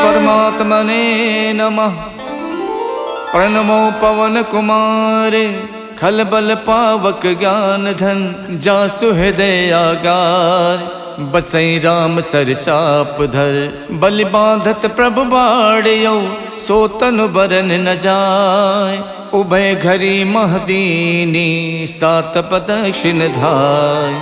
परमात्मने नमः। प्रणमो पवन कुमार खलबल पावक ज्ञान धन जासु हृदय आगार। बसई राम सर चाप धर बलि बांधत प्रभु बाड़ियो सो तनु बरन न जाय। उभय घरी महदीनी सात प्रदक्षिण धाय।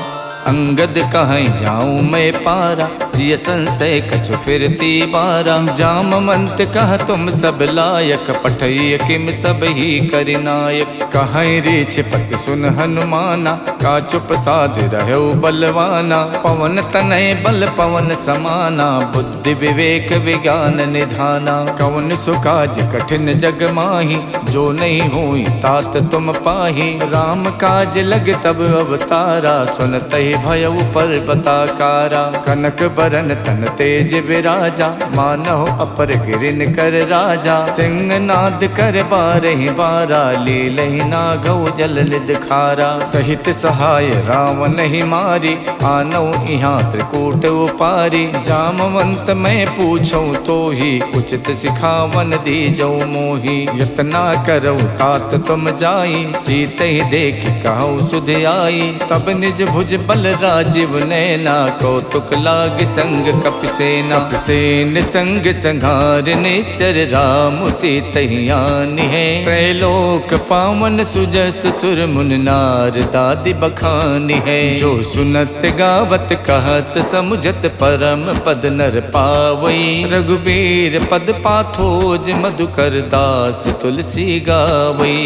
अंगद कहीं जाऊं मैं पारा जिय संशय कछु फिरती बारा। जामवंत कह तुम सब लायक पठय किम सब ही करिनायक। कहीं रीछ पति सुन हनुमाना का चुप साध रहो बलवाना। पवन तनय बल पवन समाना बुद्धि विवेक विज्ञान निधाना। कवन सुकाज कठिन जग माही जो नहीं हुई तात तुम पाही। राम काज लग तब अवतारा सुनत भयउ पर्वताकारा। कनक बरन तन तेज विराजा मानव अपर गिरिन कर राजा। सिंह नाद कर बारहि बारा लीलहि नागौ जल निध खारा। सहित सहाय रावण ही मारी आनौ इहाँ त्रिकूट उपारी। जामवंत मैं पूछूं तो ही उचित सिखावन दीजौ मोही। यतना करौ तात तुम जाई सीते ही देख कहु सुध आई। तब निज भुज बल राजीव नैना कौतुक लाग संग कपिसेना। कपिसेन संग संघार निश्चर राम सीतहियान है। त्रैलोक पावन सुजस सुर मुन नार दादि बखान है। जो सुनत गावत कहत समुझत परम पद नर पावई। रघुबीर पद पाथोज मधुकर दास तुलसी गावई।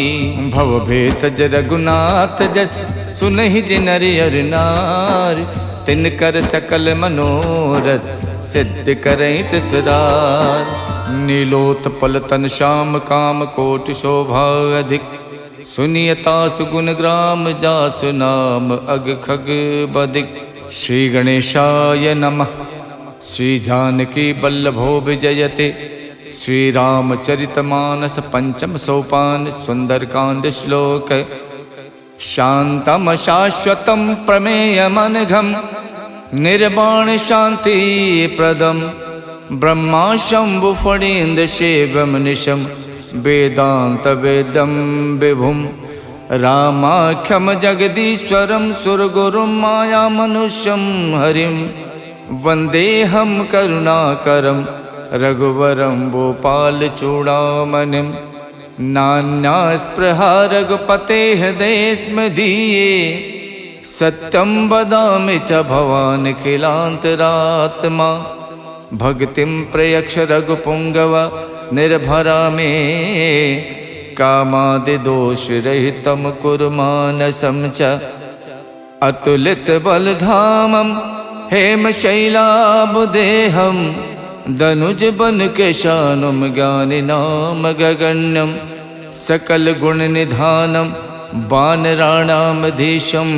भव भेषज रघुनाथ जस सुनहि जिनर अर नार। तिनकर सकल मनोरथ सिद्ध करई तिसरार। नीलोत्पल तन श्याम काम कोटि शोभा अधिक। सुनियता सुगुण ग्राम जासु नाम अग खग बदिक। श्री गणेशाय नमः। श्री जानकी बल्लभो विजयते। श्री रामचरितमानस पंचम सोपान सुंदरकांड श्लोक। शांतम शाश्वतम प्रमेयमनघम निर्वाण शांति प्रदम। ब्रह्मा शंभु फणीन्द्र शिवम निशम वेदांत वेदम विभुम। रामाख्यम जगदीश्वरम सुरगुरुम माया मनुष्यम हरिम। वंदेहम करुणाकरम रघुवरम भूपाल चूड़ामणिम। नान्यास्पृहा रघुपते हृदय स्म धीये। सत्यं वदामि च भवान् किलान्तरात्मा। भक्तिं प्रयक्ष रघुपुंगव निर्भरा मे। कामादिदोषरहितं कुरु मानसं च। अतुलित बलधामं हेमशैलाभदेहं। दनुज बन केशानुम ज्ञानिनाम गगण्यम। सकल गुण निधानम वानराणामधीशम।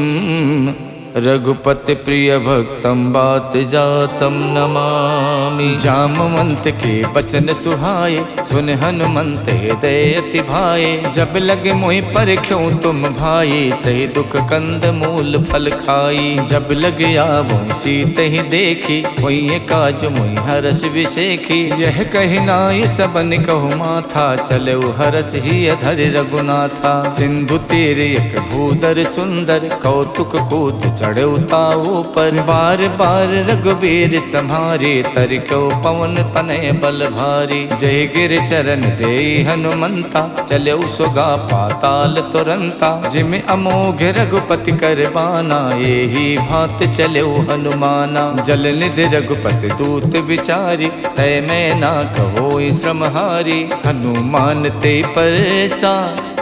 रघुपति प्रिय भक्तम बात जातम नमामि। जामवंत के बचन सुहाए सुन हनुमंत हृदय अति भाए। जब लगे मोहि परख्यों तुम भाई सही दुख कंद मूल फल खाई। जब लगे आवो सीत ही देखी वही काज मोहि हरस विशेखी। यह कही नाय सबन कहु माथा चले हरस ही अधर रघुनाथा। सिंधु तीर एक भूधर सुंदर कौतुक कूद चढ़े ताऊ पर। बार बार रघुबीर सम्हारे तरिको पवन तनय बल भारी। जय गिर चरण दे हनुमंता चले सुगा पाताल तुरंता। जिम अमोघ रघुपति कर बाना यही भात चले हनुमाना। जल निधि रघुपति दूत विचारी तय मैं ना कहो श्रमहारी। हनुमान ते परसा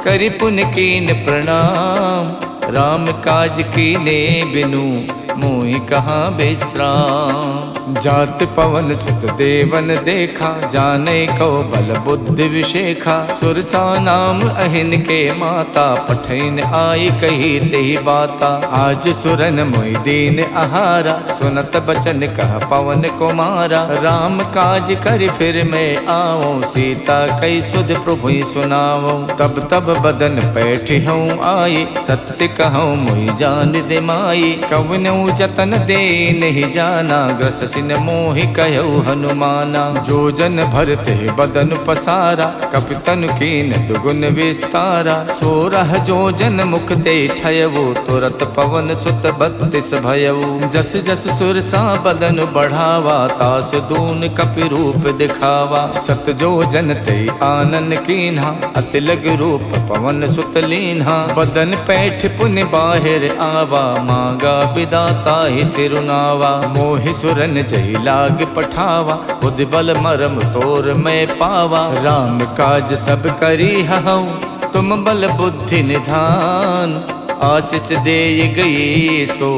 करि पुन कीन प्रणाम। राम काज कीने बिनु मोहि कहाँ विश्राम। जात पवन सुत देवन देखा जाने को बल बुद्धि विशेखा। सुरसा नाम अहिन के माता पठैन आई कही तेहि बाता। आज सुरन मोहि दीन आहारा सुनत बचन कह पवन कुमारा। राम काज कर फिर मैं आओ सीता कई सुध प्रभु सुनाओ। तब तब बदन बैठी हूँ आई सत्य कहूँ मोहि जान दिमाई। कवनऊ जतन दे नहीं जाना, ग्रस सिन मोहि कहु हनुमाना। जो जन भरते बदन पसारा, कपितन कीन दुगुन विस्तारा। 16 जो जन मुख ते ठयवो, तुरत पवन सुत 32 भयऊ। जस जस सुरसा बदन बढ़ावा, तास दून कपि रूप दिखावा। 7 जो जन ते आनन कीन्हा, अति लग रूप पवन सुत लीन्हा। बदन पैठ पुन बाहिर आवा, मांगा विदाता ही सिरुनावा। मोहि सुरन जही लाग पठावा, बुद्धि बल मरम तोर मैं पावा। राम काज सब करी हऊँ, तुम बल बुद्धि निधान। आशीष दे गई सो,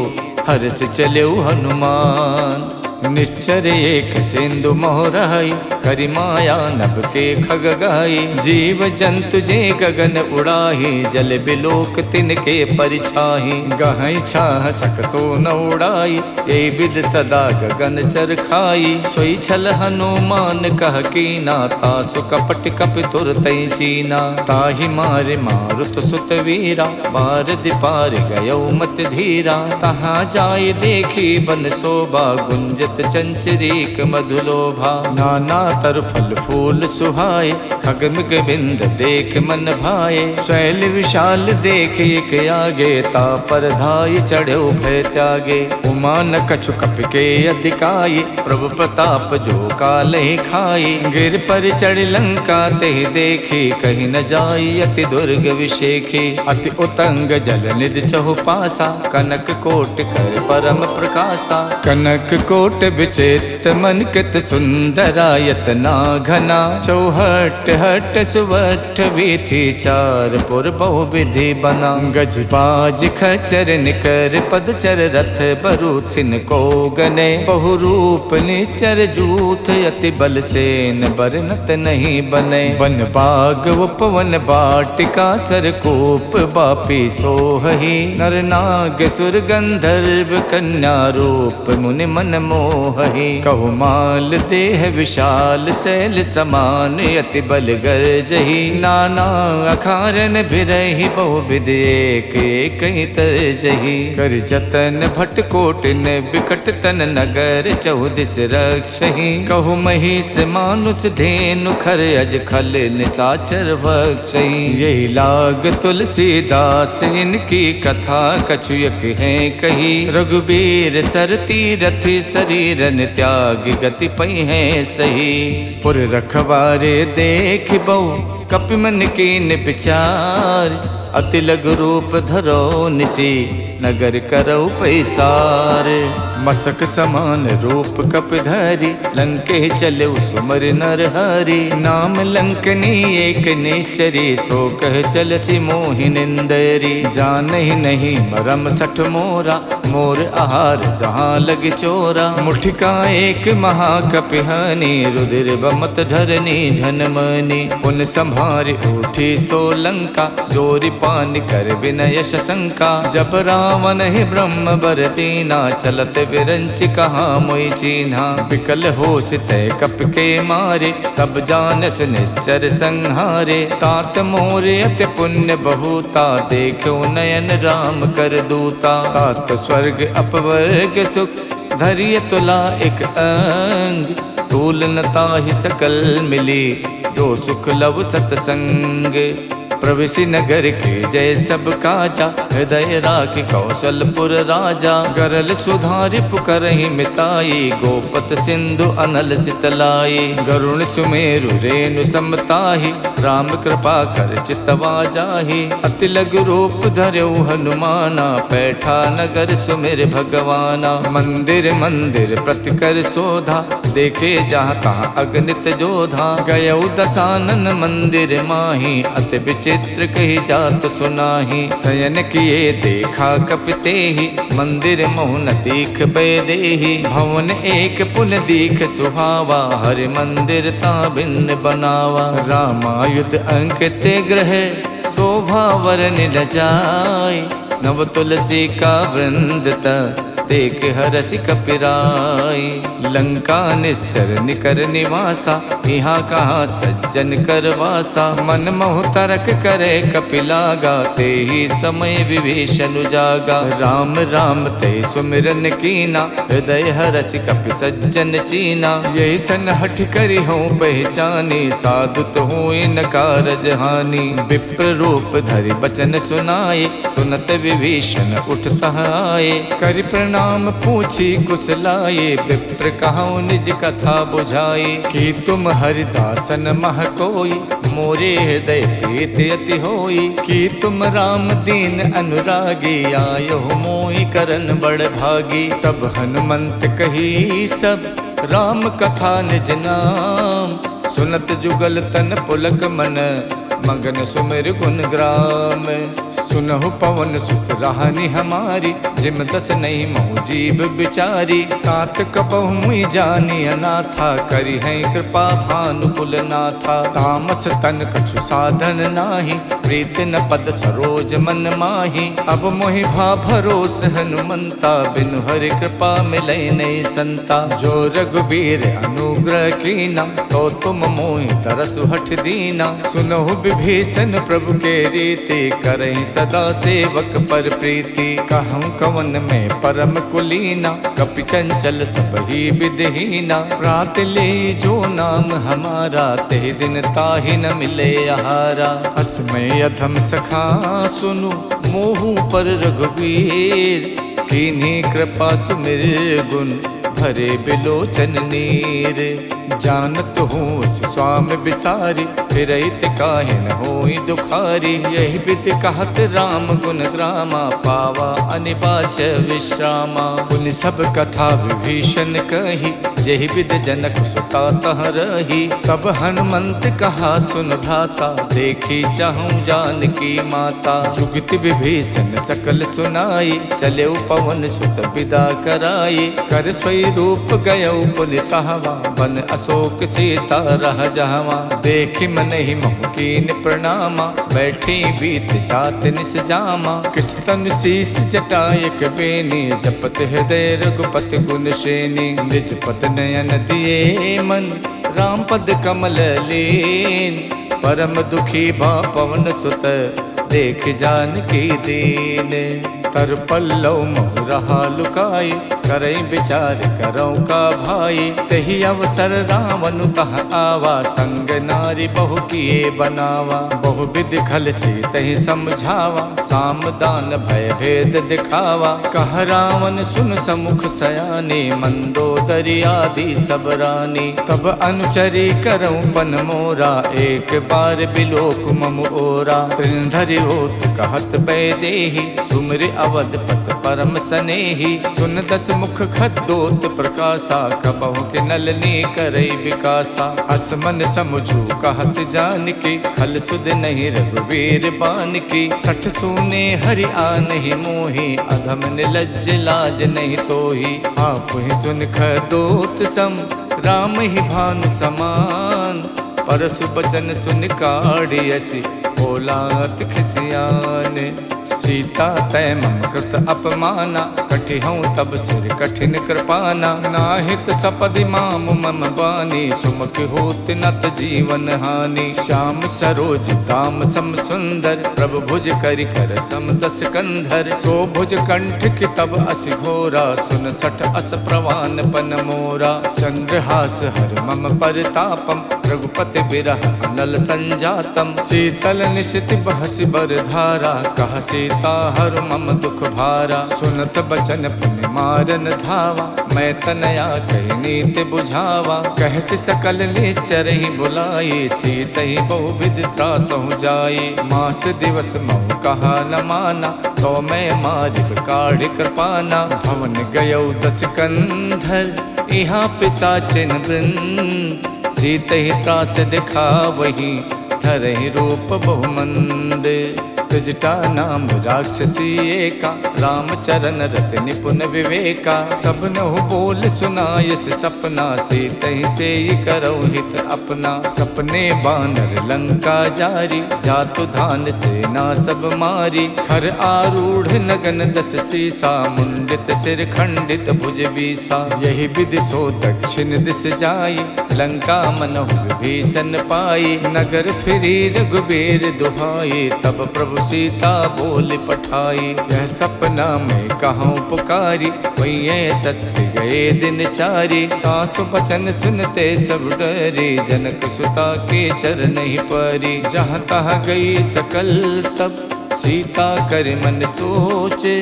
हर्ष चले हनुमान। निश्चर एक सिंधु मोहराई, करि माया नभ के खग गाई। जीव जंतु जे गगन उड़ाही, जल बिलोक तिनके परिछाही। गहई छाह सक सो न उड़ाई, ए विद सदा गगन चर खाई। सोई छल हनुमान कह कीना, तासु कपट कपि तुरतई चीना। ताहि मारे मारुत सुत वीरा, बार दिपार गयो मत धीरा। तहाँ जाय देखी बन शोभा, गुंजत चंचरीक मधुलोभा। नाना तर फल फूल सुहाए, खगमिग बिंद देख मन भाए। शैल विशाल देख एक आगे, ता पर धाय चढ़ो भय त्यागे। उमा न कछु कपि के अधिकाई, प्रभु प्रताप जो कालहि खाई। गिर पर चढ़ लंका ते देखी, कहीं न जाई अति दुर्ग विशेखी। अति उतंग जल निधि चहु पासा, कनक कोट कर परम प्रकाशा। कनक कोट विचित्र मन कित सुंदरायत ना घना। चौहट हट सुवठ वीथी, चार पुर बहु विधि बना। गज बाज खचर निकर पदचर, रथ बरूथिन को गने। बहु रूप निश्चर जूथ, अति बल सेन बरनत नहीं बने। वन बाग उपवन बाटिका, सरकूप बापी सोहही। नर नाग सुर गंधर्व, कन्या रूप मुनि मन मोहहि। कहु माल देह विशाल, शैल समान अति बल गर्जहि। नाना अखारन बिरहि, बहु विधि एक एक तरजहि। कर जतन भट कोटिन, बिकट तन नगर चौदिस रक्षहि। कहु महिष मानुष धेनु, खर अज खल निसाचर भक्षहि। यही लाग तुलसीदास, इनकी कथा कछुयक है कही। रघुबीर सरती रथि, शरीरन त्याग गति पई है सही। पुर रखवारे देख बहु, कपि मन कीन विचार। अति लघु रूप धरो निसी, नगर करौ पैसार। मसक समान रूप कपिधरि, लंके चले सुमर नर हरि। नाम लंकनी एक निश्चरी, सो कह चलसी मोहि निंदरी। जानहि नहीं मरम सठ मोरा, मोर आहार जहाँ लग चोरा। मुठिका एक महाकपिहानी, रुधिर बमत धरनी धनमनी। पुन संभार उठी सो लंका, जोरि पान कर विनय शंका। जब रावण ही ब्रह्म बर दीना, चलत विरंच कहाँ मोई चीन्हा। विकल होश तय कप के मारे, तब जानस निश्चर संहारे। तात मोर अति पुण्य बहुता, देखो नयन राम कर दूता। तात स्वर्ग अपवर्ग सुख, धैर्य तुला एक अंग। तूल न ताहि सकल मिली, जो सुख लव सतसंग। प्रविशि नगर के जय सब काजा, हृदय राख कौशलपुर राजा। गरल सुधारि पुकरहि मिताई, गोपत सिंधु अनल सितलाई। गरुण सुमेरु रेणु समताहि, राम कृपा कर चितवा जाहि। अति लघु रूप धर्यो हनुमाना, पैठा नगर सुमिर भगवाना। मंदिर मंदिर प्रति कर शोधा, देखे जहाँ तहाँ अगणित जोधा। गयौ दसानन मंदिर माही, अति चित्र कही जात सुनाही। शयन किए देखा कपितेहि, मंदिर मोहन दीख बैदेहि। भवन एक पुन दीख सुहावा, हरि मंदिर ता भिन्न बनावा। रामायुध अंकित ग्रह, शोभा वरन न जाय। नव तुलसी का वृंद देख हरसि कपिराई। लंका निस्सर निकर निवासा, यहाँ कहाँ सज्जन कर वासा। मन मोह तरक करे कपिलागा, ते ही समय विभीषण जागा। राम राम ते सुमिरन कीना, हृदय हरसि कपि सज्जन चीना। यही सन हठ करी हूँ पहचानी, साधु तो हूँ इन कारज हानि। विप्र रूप धरि बचन सुनाए, सुनत विभीषण उठता आए। करि प्रणाम पूछी कुशलाए, विप्र कहूँ निज कथा बुझाए। कि तुम हरिदासन मह कोई, मोरे हृदय प्रीत अति होई। कि तुम राम दीन अनुरागी, आयो मोहि करन बड़ भागी। तब हनुमंत कही सब, राम कथा निज नाम। सुनत जुगल तन पुलक मन, मगन सुमिर गुण ग्राम। सुनहु पवन सुत राहनि हमारी, जिम दस नहीं महु जीव बिचारी। तात कपहु मुई जानी अनाथा, करी है कृपा भानुकुल नाथा। तामस तन कछु साधन नाही, प्रीत न पद सरोज मन माही। अब मोहि भा भरोस हनुमंता, बिनु हरि कृपा मिलै नहीं संता। जो रघुबीर अनुग्रह कीना, तो तुम मोहि तरसु हठ दीना। सुनहु विभीषण प्रभु के रीति, करहि सदा सेवक पर प्रीति। कहूँ कवन में परम कुलीना, कपि चंचल सब ही विधहीना। प्रात ले जो नाम हमारा, ते दिन ताहि न मिले आहारा। अस्मय अधम सखा सुनु, मोहु पर रघुवीर। कीन्ही कृपा सुमिर गुण, भरे बिलोचन नीर। जानत हूँ स्वामी बिसारी, फिरहित काहे न होई दुखारी। यही विधि कहत राम गुण ग्रामा, पावा अनिबाच विश्रामा। पुनि सब कथा विभीषण कही, यही विधि जनक सुता तह रही। तब हनुमंत कहा सुन भ्राता, देखी चाहूँ जानकी माता। जुगत विभीषण सकल सुनाई, चले पवन सुत विदा कराई। कर स्वई रूप गयो पुनितहवा, बन अशोक सीता रह जहवा। देखि मन ही मोह कीन प्रणामा, बैठी बीत जात निस जामा। किछ तन शीस जटायक बेनी, जपत हृदय रघुपति गुण श्रेणी। निज पत नयन दिए मन, राम पद कमल लीन। परम दुखी भा पवन सुत, देख जानकी दीन। तर पल्लव मोह रहा लुकाई, करई विचार करौ का भाई। तही अवसर रावण तह आवा, संग नारी बहु किए बनावा। बहु विधि खल से तही समझावा, साम दान भय भेद दिखावा। कह रावण सुन समुख सयानी, मंदोदरी आदि सब रानी। तब अनुचरी करौ पन मोरा, एक बार बिलोक मम ओरा। त्रिनधरि होत कहत बैदेही, सुमिर अवधपत परम सनेही। सुन दस मुख खद्दोत प्रकाशा, कबहु के नलनी करई विकासा। हस मन समझू कहत जानकी, खल सुध नहीं रघुवीर बानकी। सठ सूने हरि आनहि मोहि, अधम निलज्ज लाज नहीं तोहि। आप ही सुन खद्दोत सम, राम ही भानु समान। परसु बचन सुन काढ़ियसि, बोलात खिसियान। सीता तय मम कृत अपमाना, कठिहऊँ तब सिर कठिन कृपाना। नाहित सपदि माम मम बानी, सुमुख होत नत जीवन हानि। श्याम सरोज दाम सम सुंदर, प्रभु भुज करि कर सम दस कंधर। सो भुज कंठ की तब असि घोरा, सुन सठ अस प्रवान पन मोरा। चंद्रहास हर मम परितापम, रघुपति बिरह अनल संजातम। शीतल निशित बहसि बर धारा, कह सीता हर मम दुख भारा। सुनत बचन पुनि मारन धावा, मैं तनया कही नीति बुझावा। कहसि सकल निश्चर ही बुलाई, सीत ही बहु विधि त्रासहु जाई। मास दिवस महु कहा न माना, तो मैं मारिब काढ़ कृपाना। भवन गयौ दस कंधर, यहाँ पिशाचिन वृंद। सीत ही त्रास दिखा वही, धरहि रूप बहुमंद। जटा नाम राक्षसी एका, रामचरण रत निपुण विवेका। सबनहु बोल सुनायस सपना, सीतहि से करौ हित अपना। सपने बानर लंका जारी, जातु धान सेना सब मारी। खर आरूढ़ नगन दस सीसा, मुंडित सिर खंडित भुज बीसा। यही विधि सो दक्षिण दिस जाई, लंका मनहु विभीषण पाई। नगर फिरी रघुबीर दुहाई, तब प्रभु सीता बोल पठाई। यह सपना में कहूँ पुकारी, वही सत्य गए दिन चारी। तासु बचन सुनते सब डरे, जनक सुता के चरण ही परी। जहाँ तहाँ गई सकल तब, सीता कर मन सोचे।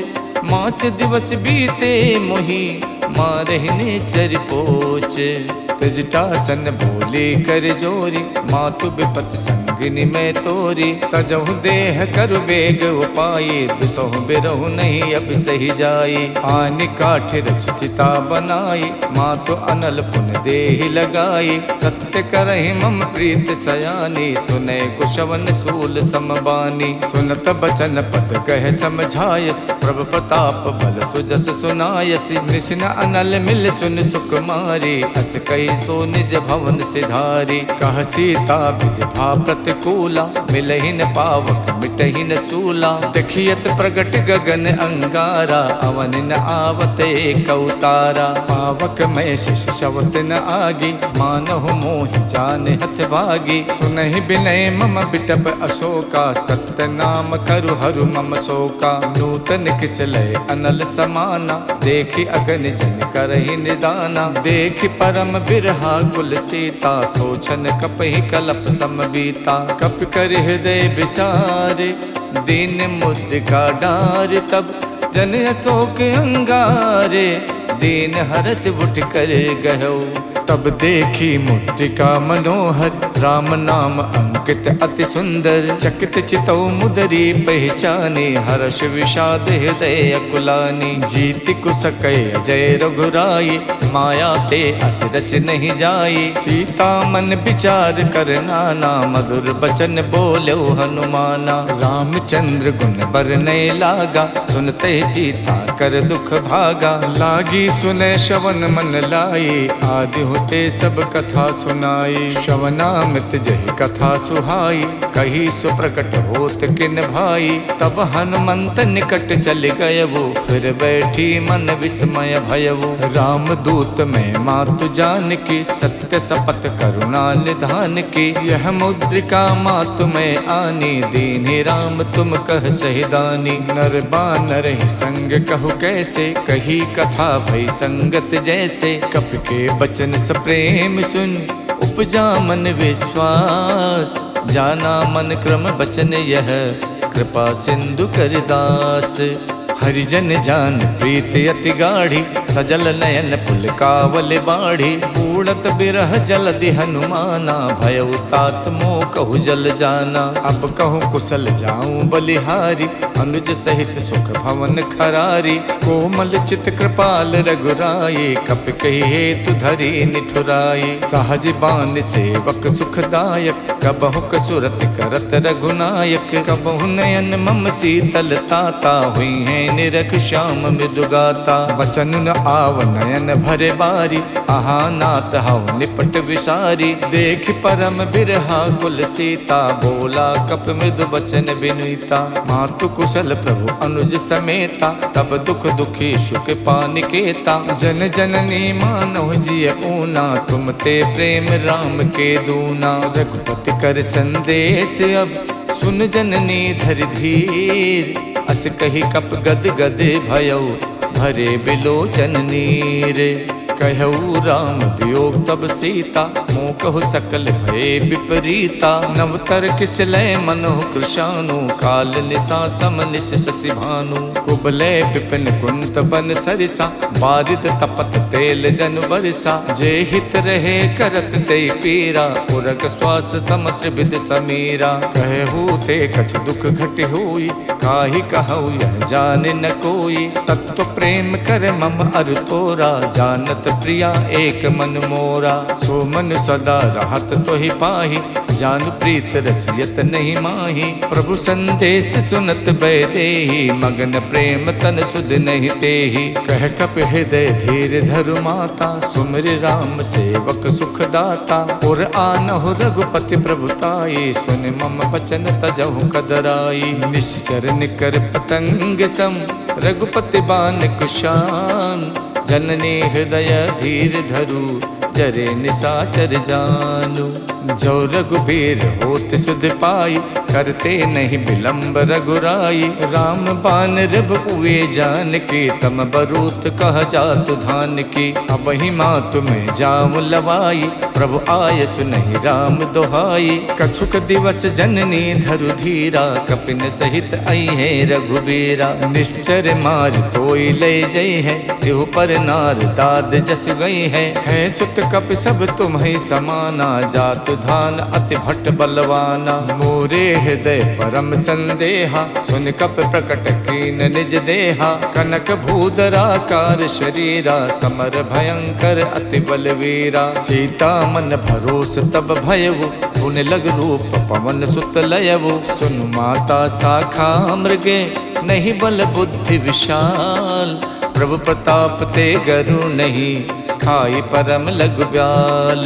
मास दिवस बीते मोही, मारहिने चर पोचे। तजटासन बोले कर जोरी, मातु विपत संगिनी में तोरी। तजहु देह कर वेग उपाये, दुसहु बिरहु नहीं अब सही जाई। आनि काठ रच चिता बनाई, मातु अनल पुन देहि लगाई। सत्य करहि मम प्रीत सयानी, सुने कुशवन सूल समबानी। सुनत बचन पद कह समझायस, प्रभु प्रताप बल सुजस सुनायस। निसिन अनल मिल सुन सुकुमारी, अस कई सो निज भवन सिधारी। कह सीता विधि भा प्रतिकूला, मिलहि न पावक मिटहि न सूला। देखियत प्रगट गगन अंगारा, अवन न आवत एक अवतारा। पावक में शिष शवत न आगी, मानहु मोहि जान हथ भागी। सुनहि बिनय मम बिटप अशोका, सत्य नाम करु हरु मम शोका। नूतन किसलय अनल समाना, देखि अगन जन करहि निदाना। देखि परम बिरहा कुल सीता, सोचन कपहि कलप समबीता। कप कर हृदय विचारे, दीन मुद्रिका डार। तब जन अशोक अंगारे, दीन हरस उठ कर गयो। तब देखी मुद्रिका मनोहर, राम नाम अंकित अति सुंदर। चकित चितौ मुदरी पहचानी, हर्ष विषाद हृदय अकुलानी। जीति कुसकय अजय रघुराई, माया ते अस रच नहीं जाई। सीता मन विचार कर नाना, मधुर बचन बोलो हनुमाना। रामचंद्र गुण बरनय लागा, सुनते सीता कर दुख भागा। लागी सुने श्रवण मन लाई, आदि होते सब कथा सुनाई। श्रवणामृत जहि कथा सुहाई, कही सुप्रकट होत किन भाई। तब हनुमंत निकट चल गयवो, फिर बैठी मन विस्मय भयवो। राम दूत में मातु जान की, सत्य शपथ करुणा निधान की। यह मुद्रिका मातु में आनी, दीन्हि राम तुम कह सहिदानी। नर बानर ही संग कहु कैसे, कही कथा भई संगत जैसे। कप के बचन प्रेम सुन, उपजा मन विश्वास। जाना मन क्रम बचन यह, कृपा सिंधु कर दास। हरिजन जान प्रीत अति गाढ़ी, सजल नयन पुलकावल बाढ़ी। उड़त बिरह जलधि हनुमाना, भयउ तात मोह कहु जल जाना। अब कहूँ कुशल जाऊं बलिहारी, अनुज सहित सुख भवन खरारी। कोमल चित कृपाल रघुराई, कप कही हेतु धरी निठुराई। सहज बान सेवक सुखदायक, कबहु कसुरत करत रघुनायक। कबहु नयन मम शीतल ताता, हुई है निरख श्याम मृदुगाता। बचन न आव नयन भरे बारी, आहा नाथ हव निपट विसारी। देख परम बिरहा कुल सीता, बोला कप मृदु बचन बिनुता। मातु कुशल प्रभु अनुज समेता, तब दुख दुखी सुख पानिकेता। जन जननी मानव जिय ऊना, तुम ते प्रेम राम के दूना। रघुपति कर संदेश अब, सुन जननी धर धीर। अस कही कप गद गद भयउ, भरे बिलोचन नीर। कहऊ राम वियोग तब सीता, मोह कहु सकल भय विपरीता। नवतर किसलय मनोह कृशानु, काल निशा सम निश शशि भानु। कुबलय विपिन कुंत बन सरिसा, बारिद तपत तेल जन बरसा। जे हित रहे करत ते पीरा, उरग श्वास समत विद समीरा। कहू ते कछ दुख घट होई, काहि कहऊ यह जाने न कोई। तत्व प्रेम कर मम अर तोरा, जानत प्रिया एक मन मोरा। सो मन सदा रहत तो ही पाही, जानु प्रीत रसियत नहीं माही। प्रभु संदेश सुनत बैदेही, मगन प्रेम तन सुध नहीं तेही। कह कप हृदय धीर धरु माता, सुमिर राम सेवक सुख दाता। और आनहु रघुपति प्रभुताई, सुन मम बचन तजहु कदराई। निश्चर निकर पतंग सम, रघुपति बान कुशान। जननी हृदय धीर धरु, जरे निसाचर जानू। जो रघुबीर होत सुध पाई, करते नहीं विलंब रघुराई। राम बान रब हुए जान की, तम बरूत कह जातु धान की। अब ही माँ तुम्हें जाम लवाई, प्रभु आय सुनहि राम दोहाई। कछुक दिवस जननी धरु धीरा, कपिन सहित आई है रघुबीरा। निश्चर मार तोई ले जई है, तिहु पर नार दाद जस गई है। सुत कप सब तुम्हें समाना, जातु धान अति भट्ट बलवाना। मोरे हृदय परम संदेहा, सुन कप प्रकट कीन निज देहा। कनक भूधराकार शरीरा, समर भयंकर अति बलवीरा। सीता मन भरोस तब भयउ, पुन लग रूप पवन सुत लयउ। सुन माता शाखा मृगे, नहीं बल बुद्धि विशाल। प्रभु प्रताप ते गरु नहीं, खाई परम लघु ब्याल।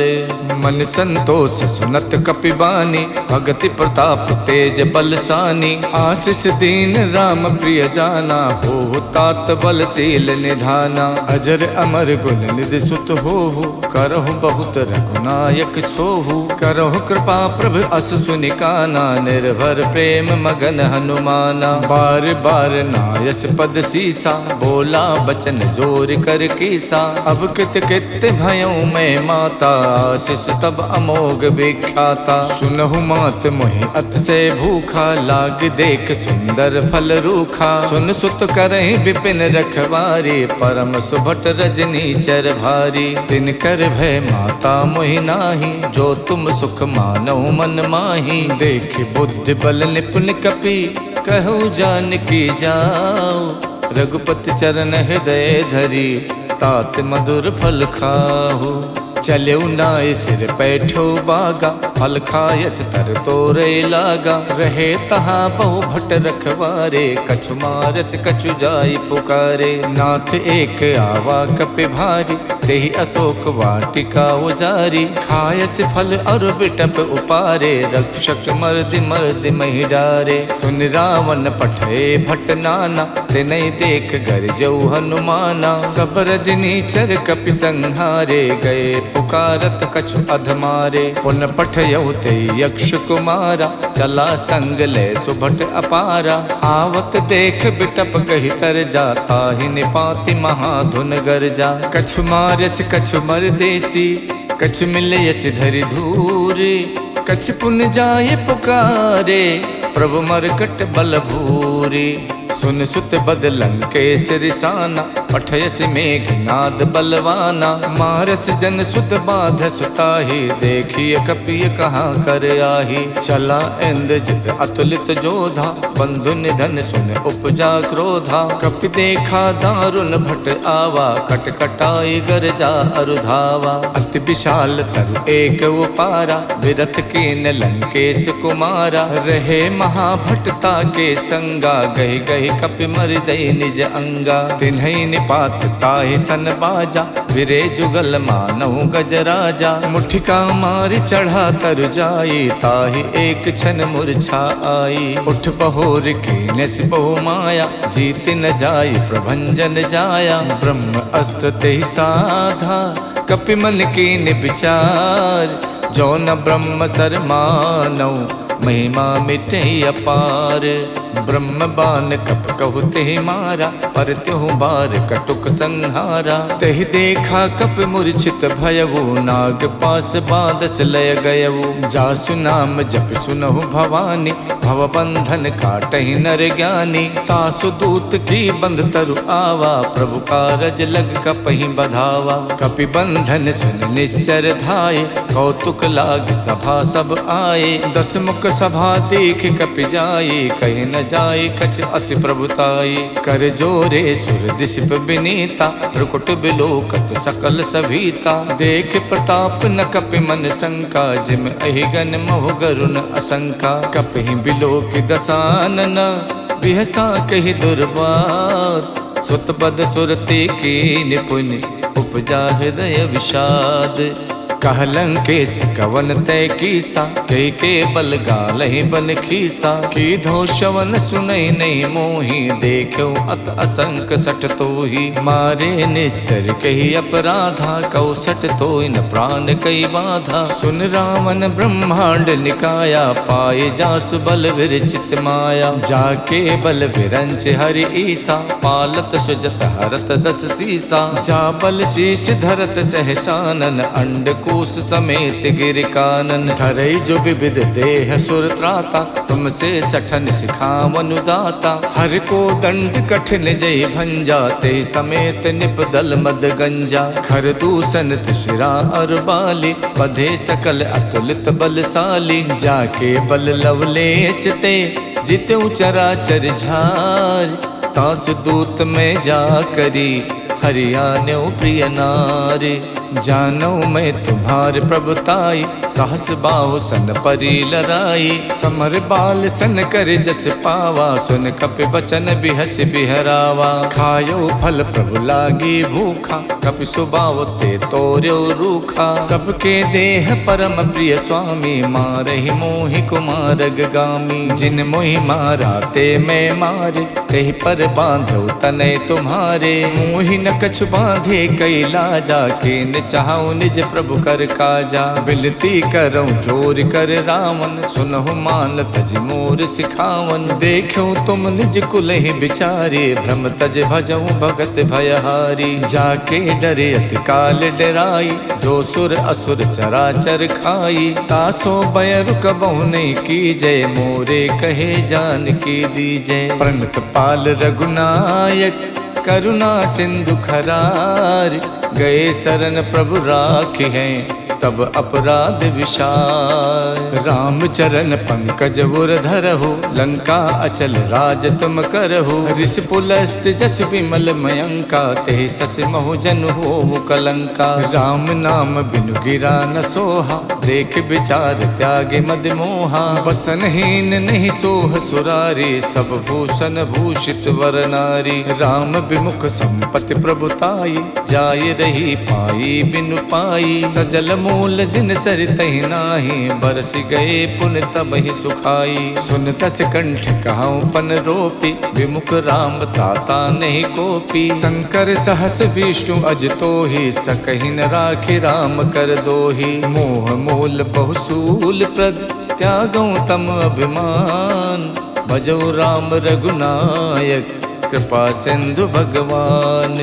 मन संतोष सुनत कपिबानी, भगति प्रताप तेज बलसानी। आशीष दीन राम प्रिय जाना, हो तात बलशील निधाना। अजर अमर गुण निधि सुत होहु, करहु बहुत रघुनायक छोहु। करहु कृपा प्रभु अस सुनिकाना, निर्भर प्रेम मगन हनुमाना। बार बार नायस पद सीसा, बोला बचन जोर कर कीसा। अब कित कित भयउ मैं माता, आशीष तब अमोघ विख्याता। सुनहु मात मोहि अत से भूखा, लाग देख सुंदर फल रूखा। सुन सुत करहि विपिन रखवारी, परम सुभट रजनी चर भारी। तिन कर भय माता मोहि नाही, जो तुम सुख मानौ मन माही। देख बुद्धि बल निपुण कपि, कहु जानकी जाओ। रघुपति चरण हृदय धरी, तात मधुर फल खाहु। चलेउ नाय सिर पैठो बागा, फल खायस तर तोरे लागा। रहे तहाँ बहु भट रखवारे, कछु मारस कछु जाई पुकारे। नाथ एक आवा कपि भारी, देहि अशोक वाटिका उजारी। खायस फल और बिटप उपारे, रक्षक मर्दि मर्दि महि डारे। सुन रावण पठे भट नाना, तिनहि देख गरजऊ हनुमाना। सब रजनी चर कपि संहारे, गए पुकारत कछु अधमारे। पुन पठयउ ते यक्ष कुमारा, चला संग ले सुभट अपारा। आवत देख बिटप कहि तर जाता, ही निपाति महाधुन गरजा। कछु मारस कछु मरदेसी, कछु मिलयस धरि धूरी। कछु पुन जाय पुकारे, प्रभु मरकट बल भूरी। सुन सुत बदलन के सिरसाना, पठयस मेघनाद बलवाना। मारस जन सुत बाध सुताही, देखिय कपिय कहाँ कर आही। चला इंद्रजित अतुलित जोधा, बंधु निधन सुन उपजा क्रोधा। कपि देखा दारुण भट आवा, कटकटाई गरजा अरुधावा। अति विशाल तरु एक उपारा, विरथ कीन लंकेश कुमारा। रहे महाभटता के संगा, गहि गहि कपि मर दई निज अंगा। तिन्हई निपात ताहि सन बाजा, विरे जुगल मानहु गजराजा। मुठिका मारि चढ़ा तर जाई, ताहि एक क्षण मूर्छा आई। उठ बहोर कीने बहु माया, जीत न जाई प्रभंजन जाया। ब्रह्म अस्त्र तेहि साधा, कपि मन कीन विचार। जो न ब्रह्म सर मानौ, महिमा मिटे अपार। ब्रह्म बान कप कहु तेहि मारा, पर त्यों बार कटुक संहारा। तेहि देखा कप मूर्छित भयउ, नाग पास बादस लय गयउ। जासु नाम जप सुनहु भवानी, भव बंधन काटहि नर ज्ञानी। तासु दूत की बंध तरु आवा, प्रभु कारज लग कपहि बधावा। कपि बंधन सुन निश्चर धाये, कौतुक लाग सभा सब आए। दस मुख सभा देख कपि जाई, कहीं न जाई कछ अति प्रभुताई। कर जोरे सुर दिशप विनीता, भ्रुकुट बिलोकत सकल सभीता। देख प्रताप न कपि मन शंका, जिम अहिगन महु गरुण असंका। कपि बिलोक दसानन, बिहसा कहि दुर्बात। सुत पद सुरते की निपुण, उपजा हृदय विषाद। कहलंकेश कवन तय कीसा, के बल गालहि बन खीसा। की धो शवन सुनई नहीं मोही, देखो अत असंक सट तोही। मारे निश्चर कही अपराधा, कौसट तोय न प्राण कई बाधा। सुन रावण ब्रह्मांड निकाया, पाए जासु बल विरचित माया। जाके बल विरंच हरि ईसा, पालत सुजत हरत दस सीसा। जा बल शीश धरत सहसानन, अंड कोश समेत गिर कानन। धरई जो विविध देह सुर त्राता, तुमसे सठन सिखावन दाता। हर को दंड कठिन जय भंजा, ते समेत निपदल मद गंजा। खर दूषण शिरा और बाली, बधे सकल अतुलित बलशाली। जाके बल लवलेश ते, जिते चराचर झार। तासु दूत में जा करी, हरियाण्यो प्रिय नारी। जानो मैं तुम्हार प्रभुताई, सहस बाहु सन परी लराई। समर बाल सन कर जस पावा, सुन कपि बचन बिहस बिहरावा। खायो फल प्रभु लागी भूखा, कपि सुबाव ते तोर्यो रूखा। सबके देह परम प्रिय स्वामी, मारहि मोहि कुमारग गामी। जिन मोहि मारा ते मैं मारे, तेहि पर बांधो तनय तुम्हारे। मोहि न कछु बांधे कई लाजा, के चाहूं निज प्रभु कर काजा। बिलती करऊं जोर कर रावण, सुनहु मान तज मोर सिखावन। देखो तुम निज कुल ही बिचारे, भ्रम तज भजऊं भगत भयहारी। जाके डरे अति काल डराई, जो सुर असुर चराचर खाई। तासो भय रुकबहु नहीं कीजय, मोरे कहे जान की दीजय। प्रणत पाल रघुनायक, करुणा सिंधु खरार। गए शरण प्रभु राखी हैं, तब अपराध विशाल। राम चरण पंकज उर धरहु, लंका अचल राज तुम करहु। ऋषि पुलस्त जस विमल मयंका, ते सस महु जन हो कलंका। राम नाम बिनु गिरा न सोहा, देख विचार त्यागे मद मोहा। बसनहीन नहीं सोह सुरारी, सब भूषण भूषित वर नारी। राम विमुख संपत्ति प्रभुताई, जाय रही पाई बिनु पाई। सजल मूल जिन सरितहि नाही, बरस गए पुन तब ही सुखाई। सुन दस कंठ कहाऊं पन रोपी, विमुख राम ताता नहीं कोपी। शंकर सहस विष्णु अज तोहि, सकहि न राखि राम कर दोहि। मोह मूल बहुसूल प्रद, त्यागऊं तम अभिमान। भजौ राम रघुनायक, कृपा सिंधु भगवान।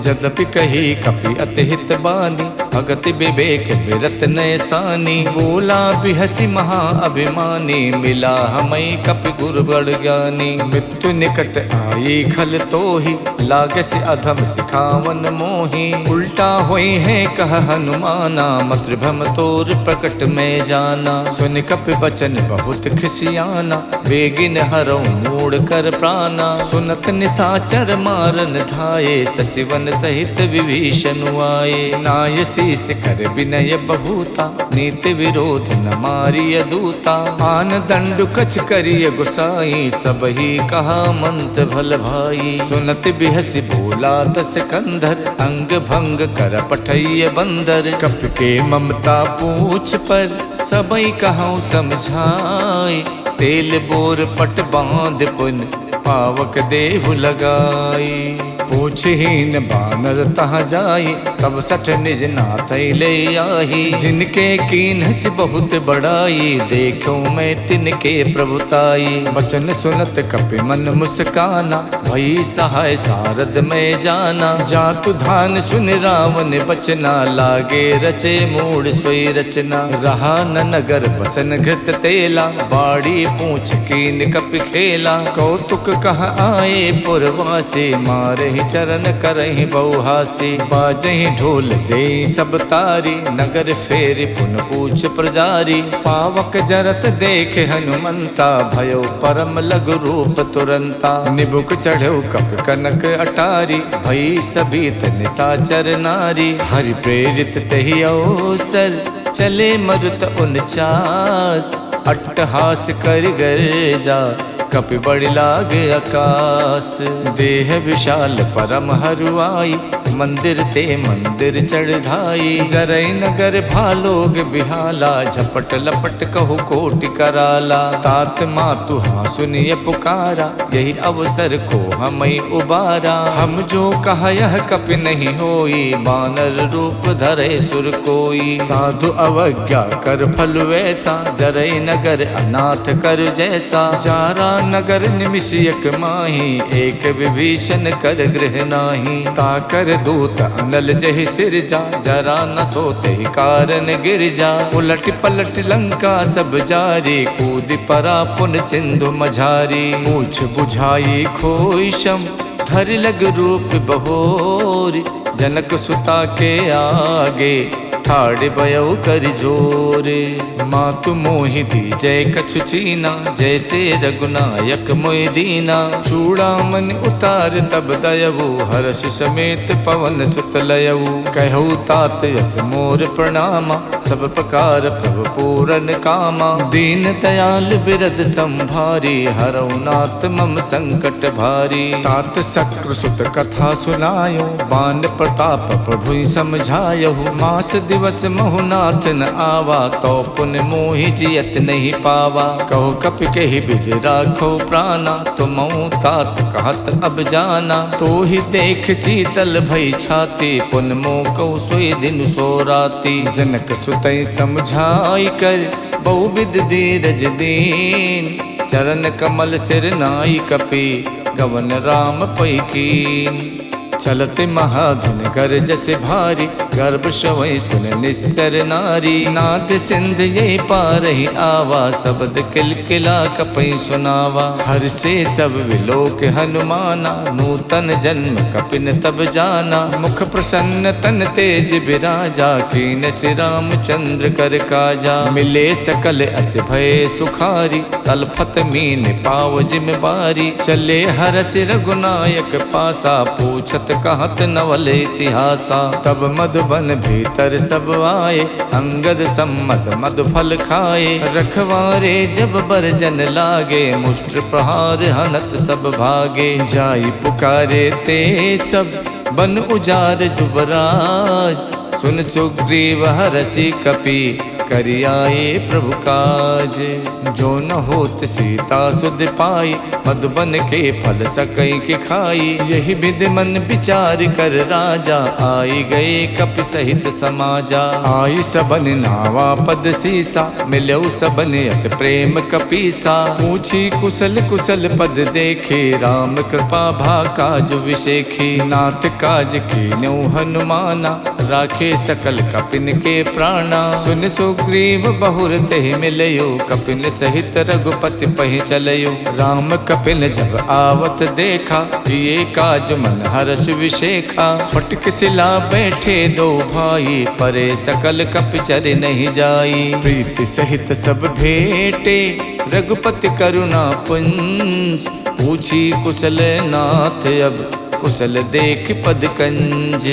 जदपि कही कपि अति हित बानी, भगति विवेक बिरत नयसानी। बोला बिहसी महा अभिमानी, मिला हमें कपि गुरु बड़ ज्ञानी। मृत्यु निकट आई खल तोहि, लागस अधम सिखावन मोहि। उल्टा होई है कह हनुमाना, मातृभम तोर प्रकट में जाना। सुन कपि वचन बहुत खिसियाना, बेगिन हरऊं मूड़ कर प्राणा। सुनत निसाचर मारन धाये, सचिवन सहित विभीषण आए। नाय शीस कर विनय बहुता, नीति विरोध न मारिय दूता। आन दंडु कछ करिय गुसाई, सब ही कहा मंत भल भाई। सुनत बिहस बोला दस कंधर, अंग भंग कर पठैय बंदर। कपि के ममता पूछ पर, सबई कहूँ समझाए। तेल बोर पट बांध पुन, पावक देहु लगाई। पूछहीन बानर तहाँ जाई, तब सठ निज नाथ ले आही। जिनके कीन्हस बहुत बड़ाई, देखो मैं तिनके प्रभुताई। वचन सुनत कपि मन मुस्काना, भई सहाय सारद में जाना। जातु धान सुन रावण बचना, लागे रचे मूड सोई रचना। रहा न नगर बसन घृत तेला, बाड़ी पूछ कीन कपि खेला। कौतुक कह आए पुरवासी, मारे चर चरण करहि बहुहासी। बाजहि ढोल दे सब तारी, नगर फेरि पुन पूछ प्रजारी। पावक जरत देख हनुमंता, भयो परम लघु रूप तुरंता। निबुक चढ़ो कप कनक अटारी, भई सभीत निशाचर नारी। हरि प्रेरित तहि अवसर, चले मरुत 49। अट्टहास कर गर्जा, कपि बड़ लाग आकाश। देह विशाल परम हरुआई, मंदिर ते मंदिर चढ़ाई। जरई नगर भालोग बिहाला, झपट लपट कहु कोटि कराला। तात मातु हाँ सुनिए पुकारा, यही अवसर को हमें उबारा। हम जो कहा यह कपि नहीं होई, बानर रूप धरे सुर कोई। साधु अवज्ञा कर फल वैसा, जरई नगर अनाथ कर जैसा। जारा नगर निमिषयक माही, एक विभीषण कर गृह नाही। ताकर दूत अनल जहि सिरजा, जरा न सोते कारण गिर जा। उलट पलट लंका सब जारी, कूद परा पुन सिंधु मझारी। पूछ बुझाई खोई शम, धर लग रूप बहोर। जनक सुता के आगे, ठाड़ भयो कर जोरे। मातु मोहि दीजय कछु चीना, जैसे रघुनायक मोहि दीना। चूड़ामन उतार तब दयवु, हर्ष समेत पवन सुत लयवु। कहु तात यस मोर प्रणामा, सब प्रकार प्रभु पूरन कामा। दीन दयाल बिरद संभारी, हरऊ नाथ मम संकट भारी। तात शक्रु सुत कथा सुनायो, बान प्रताप प्रभु समझायो। मास दिवस महुनाथ न आवा, तो पुन मोहि जियत नहीं पावा। कहो कपि कहि विधि राखो प्राणा, तुम तात कहत अब जाना। तो ही देख शीतल भई छाती, पुन मोह कहु सोई दिन सो राती। जनक सुतई समझाई कर, बहुविध धीरज दीन। चरण कमल सिर नाई कपि, गवन राम पै कीन। चलते महाधुन गरजस भारी, गर्भ शवै सुन निश्चर नारी। नाद सिंध ये पारहि आवा, शब्द किलकिला कपि सुनावा। हर से सब विलोक हनुमाना, नूतन जन्म कपिन तब जाना। मुख प्रसन्न तन तेज बिराजा, कीन श्री रामचंद्र कर काजा। मिले सकल अति भय सुखारी, तलफत मीन पाव जिम बारी। चले हरस रघुनायक पासा, पूछत कहत नवल इतिहासा। तब मधुबन भीतर सब आए, अंगद सम्मत मधु फल खाए। रखवारे जब बरजन लागे, मुष्ट प्रहार हनत सब भागे। जाई पुकारे ते सब, बन उजार जुबराज। सुन सुग्रीव हरषि कपि, करियाए प्रभु काज। जो न होत सीता सुध पाई, मधुबन के फल सकई के खाई। यही विधि मन विचार कर राजा, आई गए कपि सहित समाजा। आई सबन नावा पद सीसा, मिलऊ सबन अत प्रेम कपीसा। पूछी कुशल कुशल पद देखे, राम कृपा भा काज विशेखी। नाथ काज कीन्यौ हनुमाना, राखे सकल कपिन के प्राणा। सुन सुग्रीव बहुर तेहि मिलयो, कपिन सहित रघुपति पहि चलयो। राम कपिन जब आवत देखा, ये काज मन हर्ष विशेखा। फटक सिला बैठे दो भाई, परे सकल कपि चर नहीं जाई। प्रीति सहित सब भेटे, रघुपति करुणा पुंज। पूछी कुशल नाथ अब, कुशल देख पद कंज।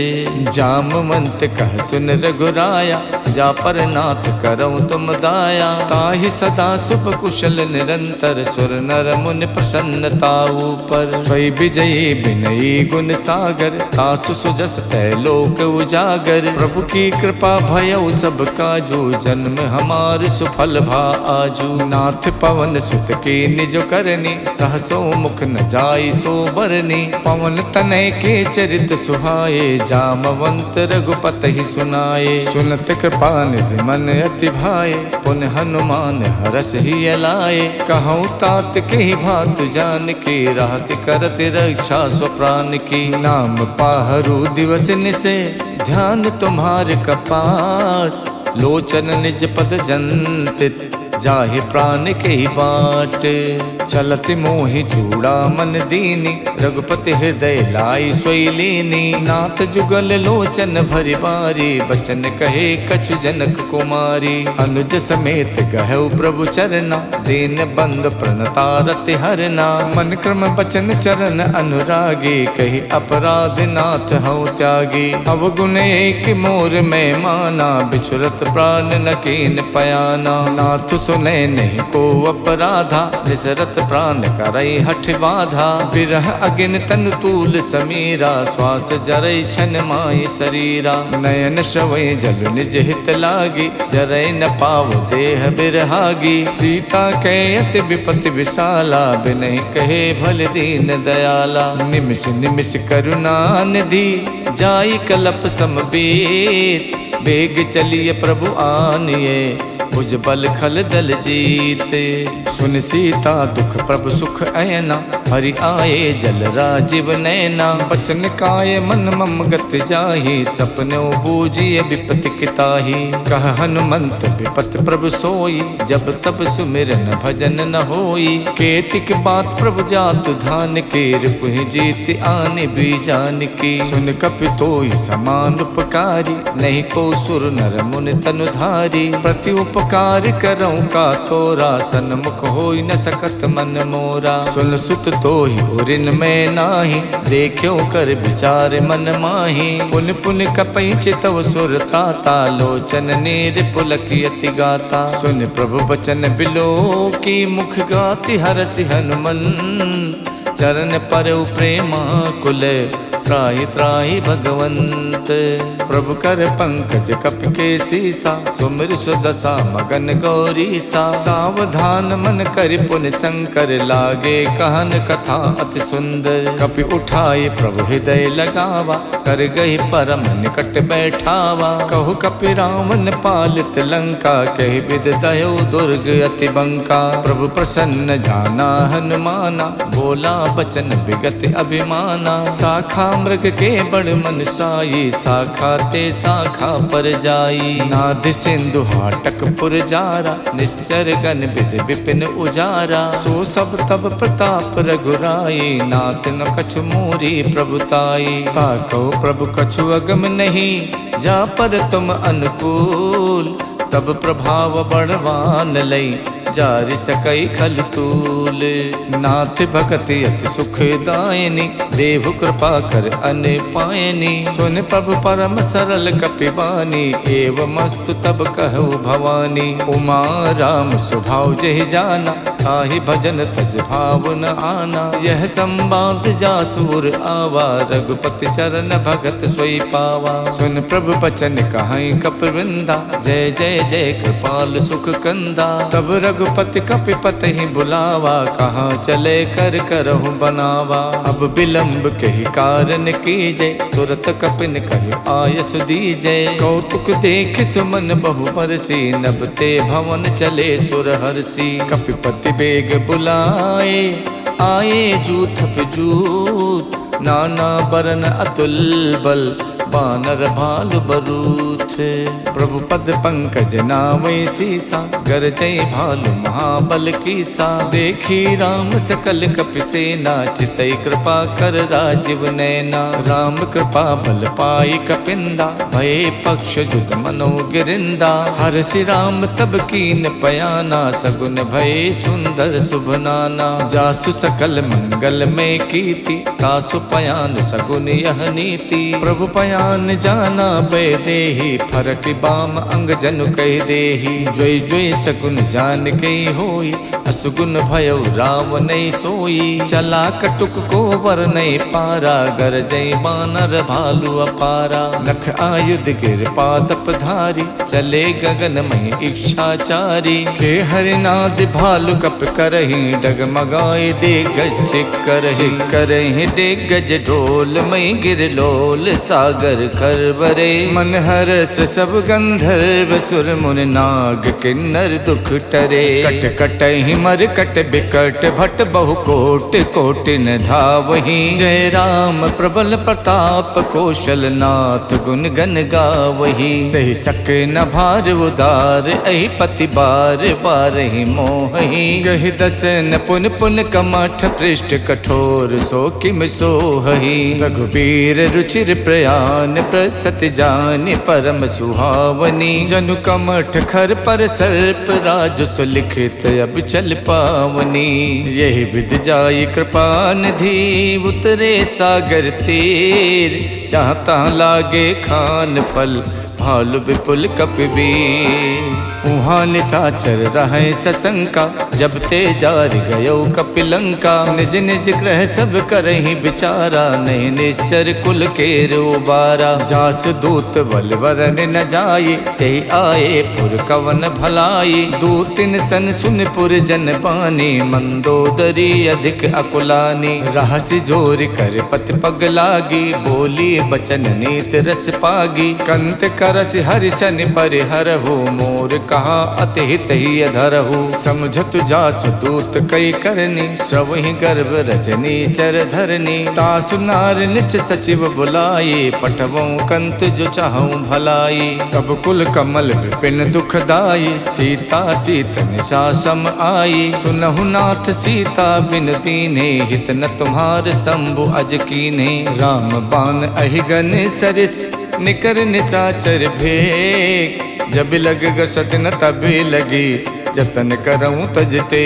जामवंत कह सुन रघुराया, जा पर नाथ करऊँ तुम दाया। ताहि सदा शुभ कुशल निरंतर, सुर नर मुनि प्रसन्नता ऊपर। स्वय विजयी विनयी गुण सागर, तासु सुजस तै लोक उजागर। प्रभु की कृपा भयउ सब काजू, जन्म हमार सुफल भा आजू। नाथ पवन सुत के निज करनी, सहसो मुख न जाई सो बरनी। पवन तनय के चरित सुहाए, जामवंत रघुपति ही सुनाए। सुनत कृपा निधि मन अति भाए, पुन हनुमान हरस ही अलाए। कहूँ तात के ही भातु जान के, राहत करत रक्षा स्वप्राण की। नाम पाहरु दिवस निसे, ध्यान तुम्हार कपाट। लोचन निज पद जंतित, जाहि प्राण के ही बाट। चलत मोहि चूड़ा मन दीनी, रघुपति हृदय लाई सोई लीनी। नाथ जुगल लोचन भरि बारी, बचन कहे कछु जनक कुमारी। अनुज समेत गहु प्रभु चरना, दीन बंद प्रणतारति हरना। मन क्रम बचन चरण अनुरागी, कही अपराध नाथ हऊ त्यागी। अवगुण एक मोर में माना, बिछुरत प्राण न कीन पयाना। नाथ सुने नहीं को अपराधा, निसरत प्राण करई हठ बाधा। बिरह अगिन तन तूल समीरा, श्वास जरई छन माई शरीरा। नयन श्रवै जल निज हित लागी, जरै न पाव देह बिरहागी। सीता के अति विपति विशाला, बिनहि कहे भल दीन दयाला। निमिष निमिष करुणा निधि, जाई कलप समबीत। बेग चलिए प्रभु आनिए, भुज बल खल दल जीते। सुन सीता दुख प्रभु सुख ऐना, हरि आए जल राजीव नैना। बचन काय मन मम गत जाहि, सपनो बूझिए विपति किताहि। कह हनुमंत विपत प्रभु सोई, जब तब सुमिरन भजन न होई। केतिक बात प्रभु जातु धान के, रिपुहि जीत आने भी जान की। सुन कपितोई समान उपकारी, नहीं को सुर नर मुनि तनुधारी। प्रति उपकार करऊँ का तोरा, सन्मुख होई न सकत मन मोरा। सुन सुत तो ही उरिन में नाही, देखो कर विचार मन माही। पुन पुन कपई चितव सुर ताता, लोचन नीर पुलकियति गाता। सुन प्रभु बचन बिलो की, मुख गाति हरसि हनुमंत। चरण पर प्रेमा कुल, त्राहि त्राहि भगवंत। प्रभु कर पंकज कपि के सीसा, सुमिर सुदशा मगन गौरीसा। सावधान मन कर पुन शंकर, लागे कहन कथा अति सुंदर। कपि उठाए प्रभु हृदय लगावा, कर गई परम निकट बैठावा। कहु कपि रावण पालित लंका, कहि विद दयो दुर्ग अति बंका। प्रभु प्रसन्न जाना हनुमाना, बोला बचन विगत अभिमाना। शाखा मृग के बड़ मन साई, शाखा ते शाखा पर जाई। नाद सिंधु हाटक पुर जारा, निश्चर गण विद विपिन उजारा। सो सब तब प्रताप रघुराई, नाथ न कछु मोरी प्रभुताई। ताको प्रभु कछु अगम नहीं, जा पर तुम अनुकूल। तब प्रभाव बड़वान लई, जारि सकई खल तूल। नाथ भगति अति सुखदायनी, देव कृपा कर अन पायनी। सुन प्रभु परम सरल कपिवानी, एवं मस्तु तब कहु भवानी। उमा राम स्वभाव जहि जाना, ताहि भजन तज भाव न आना। यह संवाद जासुर आवा, रघुपति चरण भगत सोई पावा। सुन प्रभु बचन कहाई कपिवृंदा, जय जय जय कृपाल सुख कंदा। तब रघुपति कपिपत ही बुलावा, कहाँ चले कर करहु बनावा। अब विलंब कही कारण कीजय, तुरत कपिन कही आयस दीजय। कौतुक देख सुमन बहु बरसी, नभ ते भवन चले सुर हरसी। कपिपति बेग बुलाए, आए जूथ जूत। नाना बरन अतुल बल, बानर भालु बरूथ। प्रभु पद पंकज नावै सीसा, गरजै भालु महाबल कीसा। देखी राम सकल कपि सेना, चितई कृपा कर राजीव नैना। राम कृपा बल पाई कपिंदा, भये पक्ष जुग मनो गिरिंदा। हरषि राम तब कीन पयाना, सगुन भये सुंदर शुभ नाना। जासु सकल मंगल में कीति, तासु पयान सगुन यह नीति। प्रभु पयान जाना बै देहि, फरक बाम अंग जनु कह देहि। जोई जोई सगुन जान के होई, असुगुन भयो राम नहीं सोई। चला कटुक को वर नहीं पारा, गरजई बानर भालु अपारा। नख आयुध गिर पादप धारी, चले गगन में इच्छाचारी। खे हरिनाद भालु कप करहि, डगमगाए दिग्गज करहि। करहि दिग्गज ढोल मई गिर लोल, सागर सागर खरबरे। मन हरस सब गंधर्व सुर मुनि नाग किन्नर दुख टरे। कट कट ही मर कट बिकट भट बहु कोट कोटि न धावहि। जय राम प्रबल प्रताप कौशल नाथ गुण गन गावहि। सही सके न भार उदार अहि पति बार बार ही मोहि। गहि दसन पुन पुन कमठ पृष्ठ कठोर सो किम सोहि। रघुबीर रुचिर प्रयान प्रस्तुति जानि परम सुहावनी। जनु कमठ खर पर सर्प राज सुलिखित अब चल पावनी। यही विध जाई कृपा निधि उतरे सागर तीर। जहाँ तहाँ लागे खान फल भालु विपुल कपिबीर। उहाँ निशाचर रहे सशंका जब ते जार गयो कपिलंका। निज निज ग्रह सब करहि विचारा नहीं निश्चर कुल के रोबारा। जास दूत बल वरन न जाये ते आए पुर कवन भलाई। दूतिन सन सुन पुर जन बानी मंदोदरी अधिक अकुलानी। रहसि जोर कर पति पग लागी बोली बचन नीत रस पागी। कंत करस हरिशन परिहरहु मोर कहा अति हित ही अधरहु। समझत जासु दूत कई करनी सब ही गर्भ रजनी चर धरनी। तासु नार निच सचिव बुलाये पठवों कंत जो चाहूं भलाई। तब कुल कमल विपिन दुखदाई सीता सीत निशा सम आई। सुनहु नाथ सीता बिन दीने हित न तुम्हार शंभु अज कीने। राम बाण अहिगन सरिस निकर निशाचर भेक। जब लग गसत न तभी लगी जतन करऊं तजते।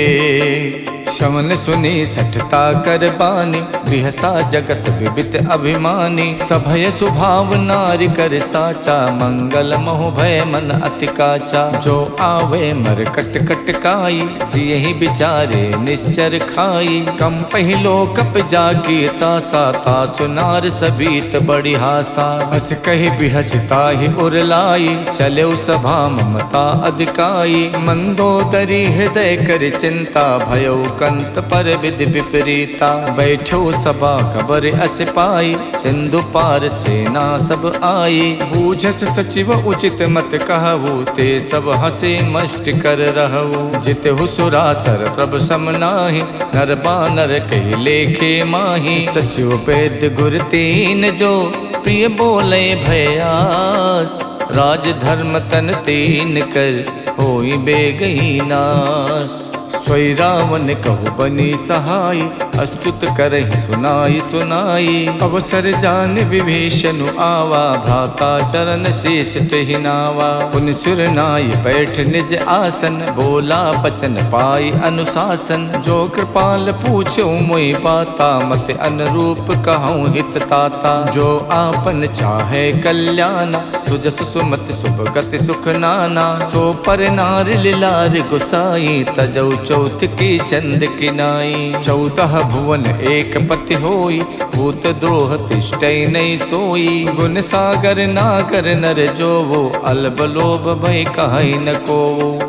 शवन सुनी सठता कर बानी बिहसा जगत विबित अभिमानी। सभय स्वभाव नारी कर साचा मंगल मोह भय मन अति काचा। जो आवे मर कट कट काई यही बिचारे निश्चर खाई। कम पहिलो कप जाकी तासा तासु नार सबीत बड़ी हासा। हस कही बिहसता ही उरलाई चले सभा ममता अधिकाई। मंदोदरी हृदय कर चिंता भयो कंत पर विधि विपरीता। बैठो सभा खबर अस पाई सिंधु पार सेना सब आई। बूझस सचिव उचित मत कहु ते सब हसे मष्ट कर रहु। जित हुसुरासर प्रभ सम नाही नर बानर कहि लेखे माही। सचिव पेद गुर तीन जो प्रिय बोले भयास। राज धर्म तन तीन कर होई बेगही नास। सोई रावण कहु बनी सहाय अस्तुत करहि सुनाई सुनाई। अवसर जान विभीषण आवा भ्राता चरण शीस तेहि नावा। पुन सुर नाय बैठ निज आसन बोला बचन पाई अनुशासन। जो कृपाल पूछो मोहि बाता मत अनुरूप कहूँ हित ताता। जो आपन चाहे कल्याण सुजस सुमत शुभ गति सुख नाना। सो पर नार लिलार गुसाई तजौ चौथ की चंद किनाई। 14 भुवन एक पति होई भूत द्रोह तिष्ठै नहीं सोई। गुण सागर नागर नर जो वो अल्ब लोभ भय कहि न को।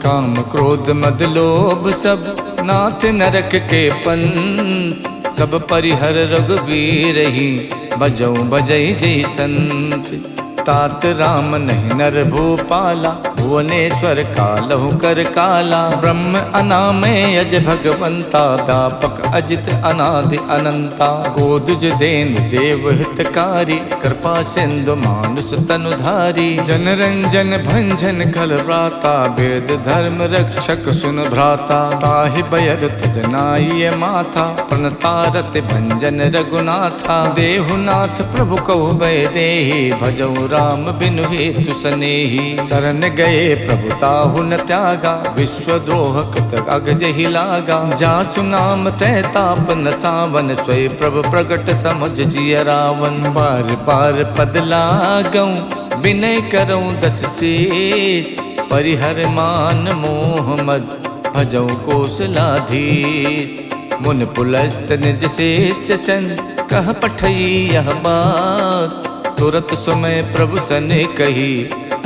काम क्रोध मद लोभ सब नाथ नरक के पंथ। सब परिहर रघुबीर ही बजौ बजै जय संत। तात राम नहीं नर भूपाला भुवनेश्वर कालहु कर काला। ब्रह्म अनामय अज भगवंता व्यापक अजित अनादि अनंता। गोदुज देन देव हितकारी कृपा सिंधु मानुष तनुधारी। जन रंजन भंजन खल व्राता वेद धर्म रक्षक सुन भ्राता। ताहि बयर तजनाय माथा प्रणतारत भंजन रघुनाथा। देहुनाथ प्रभु कहु भय देहि भजौ राम बिनु हेतु सनेही। शरण गए प्रभु ताहु न त्यागा विश्वद्रोह कृत अगजहि लागा। जासु नाम तै ताप न सावन स्वय प्रभु प्रगट समझ जिय रावण। बार बार पद लागऊं विनय करऊं दस शीस। परिहर मान मोह मद भजऊं कौशलाधीश। मुन पुलस्त निज शेष सन कह पठई यह बात। तुरत समय प्रभु सन कही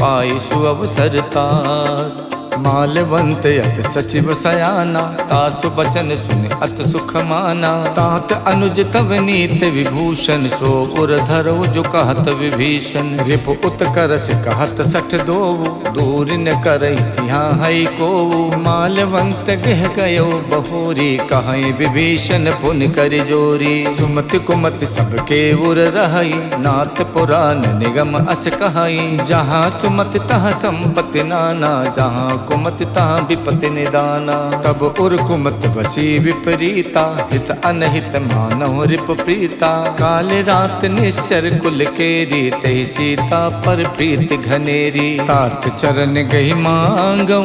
पाई सु अवसर तात। मालवंत अत सचिव सयाना, तासु बचन सुन अत सुख माना। तात अनुज तव नीत विभूषण, सो उर धरो जो कहत विभीषण। रिप उत्कर्ष कहत सठ दोवु, दूर न करहि यहाँ है को। मालवंत गह गयो बहोरी, कहीं विभीषण पुन कर जोरी। सुमति कुमति सबके उर रहई, नाथ पुराण निगम अस कहई। जहाँ सुमति तहाँ संपत्ति नाना, जहाँ कुमति तहाँ विपत्ति निदाना। तब उर कुमति बसी विपरीता, हित अनहित मानव रिप प्रीता। काल रात निश्चर कुल केरी, तही सीता पर प्रीति घनेरी। तात चरण गही मांगऊ,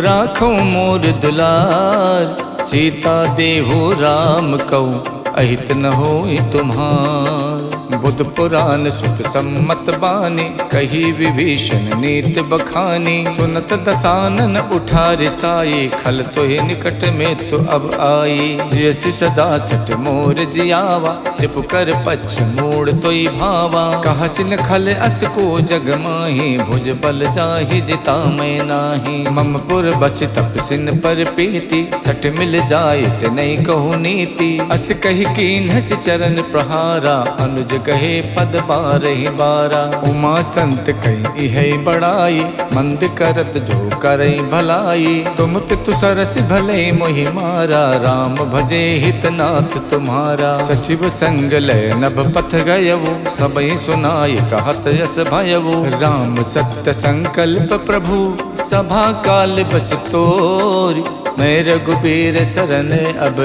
राखो मोर दुलार। सीता देहु राम कहूँ, अहित न होई तुम्हार। बुद्ध पुराण सुत सम्मत बानी, कही विभीषण नीत बखानी। सुनत दसानन उठा रिसाई, खल तो ही निकट में तो अब आई। जैसी सदा सट मोर जियावा, रिप कर पक्ष मोड़ तो भावा। कहसिन खल अस को जग माही, भुज बल जाहि जिता मैं नाही। मम पुर बस तपसिन पर पीति, सट मिल जाए ते नहीं कहू नीति। अस कही कीन हस चरण प्रहारा, अनुज कहे पद बारहि बारा। उमा संत कही है बड़ाई, मंद करत जो करई भलाई। तुम पितु सरस भले मोहि मारा, राम भजे हितनाथ तुम्हारा। सचिव संग लय नभ पथ गयवु, सबई सुनाई कहत यस भयवु। राम सत्य संकल्प प्रभु, सभा काल बस तोरी। मैं रघुबीर सरन अब,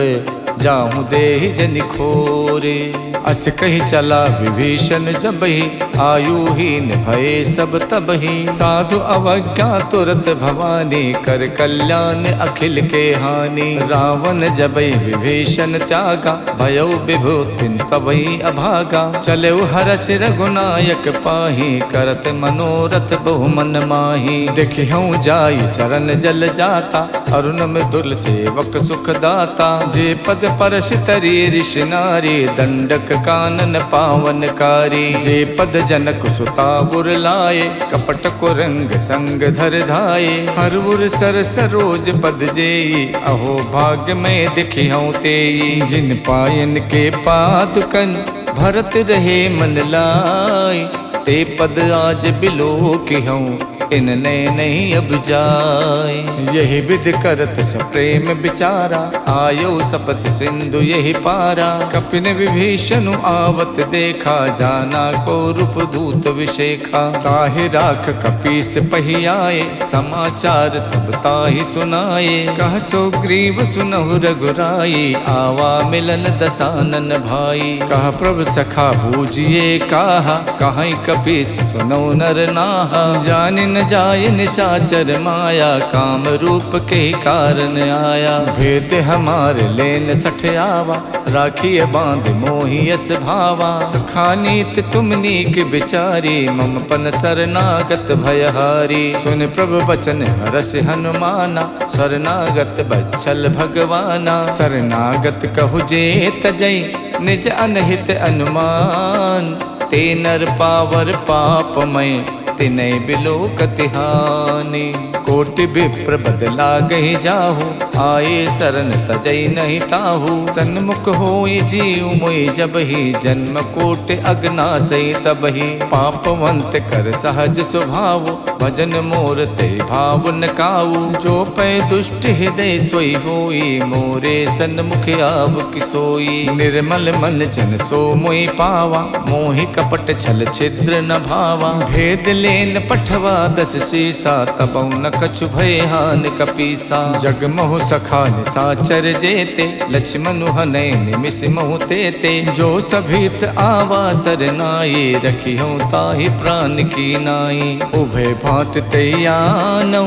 जाहूँ देहि जनि खोरे। अस कही चला विभीषण जबहि, आयुहीन भये सब तबहि। साधु अवज्ञा तुरत भवानी, कर कल्याण अखिल के हानि। रावण जबहि विभीषण त्यागा, भयो विभूतिन तबहि अभागा। चले हरस रघुनायक पाही, करत मनोरथ बहु मन माही। देखिहूँ जाई चरण जल जाता, अरुण मृदुल सेवक सुख दाता। जे पद परश तरी ऋषि नारी, दंडक कानन पावनकारी। जे पद जनक सुता गुर लाए, कपट को रंग संग धर धाये। हर उर सर सरोज पद जेई, अहो भाग्य में दिखिहूँ तेई। जिन पायन के पादुकन, भरत रहे मन लाई। ते पद आज बिलो किहूँ, इनने नहीं अब जाए। यही विध करत सप्रेम विचारा, आयो सपत सिंधु यही पारा। कपिन विभीषण आवत देखा, जाना को रूप दूत विशेखा। ताहि राख कपीस पही आए, समाचार तब ताहि सुनाए। कह सो ग्रीव सुनहु रघुराई, आवा मिलन दसानन भाई। कह प्रभु सखा बूझिए काहा, कहीं कपीस सुनौ नर नाहा। जानि न जाय निशाचर माया, काम रूप के कारण आया। भेद हमारे लेन सठ आवा, राखिए बांध मोहियस भावा। सखानीत तुम नीक बिचारी, मम पन शरणागत भयहारी। सुन प्रभु बचन हरस हनुमाना, शरणागत बच्छल भगवाना। शरणागत कहु जे तजई, निज अनहित अनुमान। ते नर पावर पापमय, तिनै बिलो कतिहानि। कोटि विप्र बदला गही जाहू, आए शरण तजई नहीं ताहू। सन्मुख होई जीव मोहि जबहि, जन्म कोटि अगनासई तबहि। पापवंत कर सहज स्वभाव, भजन मोर ते भाव न काऊ। जो पै दुष्ट हृदय सोई होई, मोरे सन्मुख आव किसोई। निर्मल मन जन सो मोहि पावा, मोहि कपट छल छिद्र न भावा। भेद लेन पठवा दस सीसा, तबौ न कछु भय हान कपीसा। जग मोह सखा निसाचर जेते, लक्ष्मण हनय निमिष मोह तेते। जो सभीत आवा सरनाई, रखिहूँ ताहि प्राण की नाई। उभय भांत तैयानौ,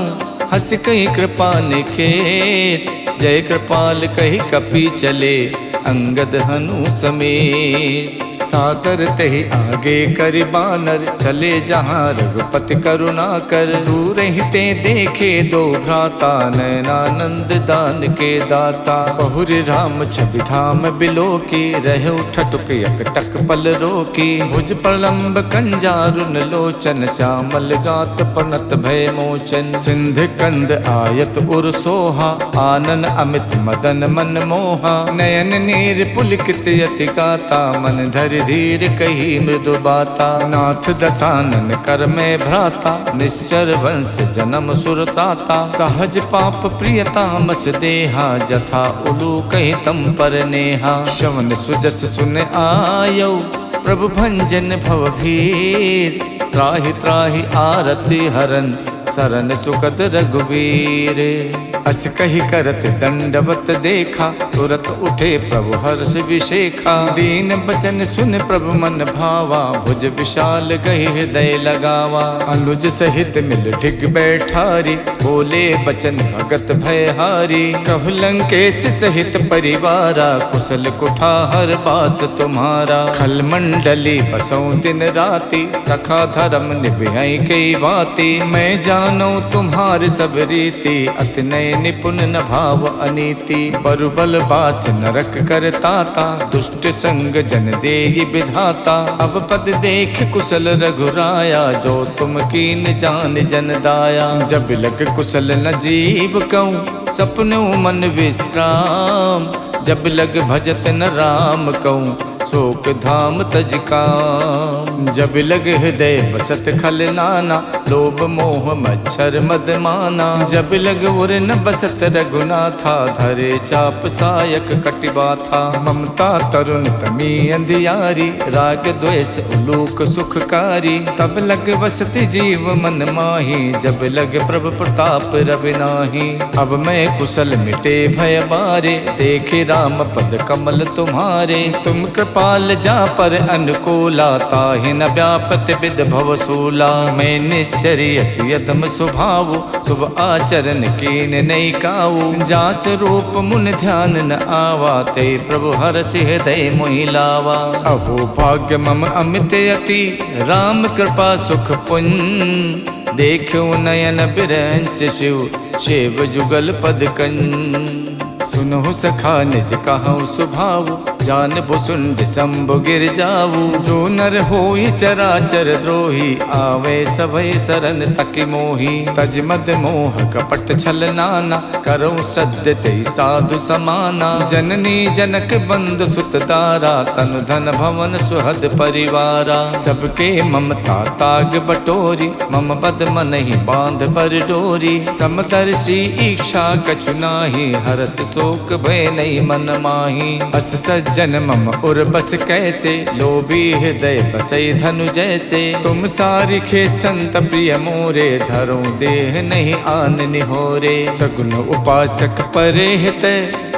हस कही कृपा निखेत। जय कृपाल कही कपि चले, अंगद हनु समेत। सादर तहि आगे करि बानर, चले जहाँ रघुपति करुणा कर। दूर हिते देखे दो भ्राता, नयनानंद दान के दाता। बहुरि राम छवि धाम बिलो की, रहे उठटुक एकटक पल रोकी। भुज प्रलंब कंजारुन लोचन, श्यामल गात पनत भय मोचन। सिंध कंद आयत उर सोहा, आनन अमित मदन मन मोहा। नयन नीर पुलकित यति गाता, मन धरि धीर कही मृदु बाता। नाथ दसानन कर में भ्राता, निश्चर वंश जन्म सुरताता। सहज पाप प्रियतामस देहा, जथा उलू कही तम पर नेहा। श्रवण सुजस सुन आयो, प्रभु भंजन भव भीर। त्राहि त्राहि आरति हरन, सरन सुखद रघुवीर। अस कही करत दंडवत देखा, तुरत उठे प्रभु हर्ष विशेखा। दीन बचन सुन प्रभु मन भावा, भुज विशाल गही हृदय लगावा। अनुज सहित मिल ढिग बैठारी, बोले बचन भगत भयहारी। कहु लंकेश सहित परिवारा, कुशल कुठार बास तुम्हारा। खल मंडली बसों दिन राति, सखा धर्म निभई कई बाती। मैं जानो तुम्हार सब रीति, अति नय निपुण न भाव अनीति। बरुबल बास नरक करताता, दुष्ट संग जन देहि विधाता। अब पद देख कुशल रघुराया, जो तुम कीन जान जन दाया। जब लग कुशल न जीव कहूँ, सपनों मन विश्राम। जब लग भजत न राम कहूँ, शोक धाम तज काम। जब लग हृदय बसत खल नाना, लोभ मोह मच्छर मद माना। जब लग उर न बसत रघुनाथा, धरे चाप सायक कटिबा था। ममता तरुण तमी अंधियारी, राग द्वेष उलूक सुखकारी। तब लग बसत जीव मन माही, जब लग प्रभु प्रताप रविनाही। अब मैं कुशल मिटे भय बारे, देखे राम पद कमल तुम्हारे। तुम कृपाल जा पर अनुकूला, ताहि न व्यापत विद भव सूला। मैं निश्चरियत यदम स्वभाव, शुभ आचरण कीन नहीं काऊ। जास रूप मुन ध्यान न आवा, ते प्रभु हरसि हृदय मोहि लावा। अहो भाग्य मम अमित अति, राम कृपा सुख पुंज। देखो नयन बिरंच शिव, शिव जुगल पद कंज। सुनहु सखा निज कहूँ सुभाव, जान भुसुंड शंभु गिर जाऊ। जो नर होई चराचर द्रोही, आवे सभय सरन तकि मोही। तज मद मोह कपट छल नाना, करो सद्य ते साधु समाना। जननी जनक बंद सुत दारा, तनु धन भवन सुहद परिवारा। सबके ममता ताग बटोरी, मम पद मन ही बांध पर डोरी। समदर्शी इच्छा कछु नाही, हरस शोक भय नहीं मन माही। अस सज्जन मम उर बस कैसे, लोभी हृदय बसई धनु जैसे। तुम सारिखे संत प्रिय मोरे, धरो देह नहीं आन निहोरे। सगुन उपासक परे हित,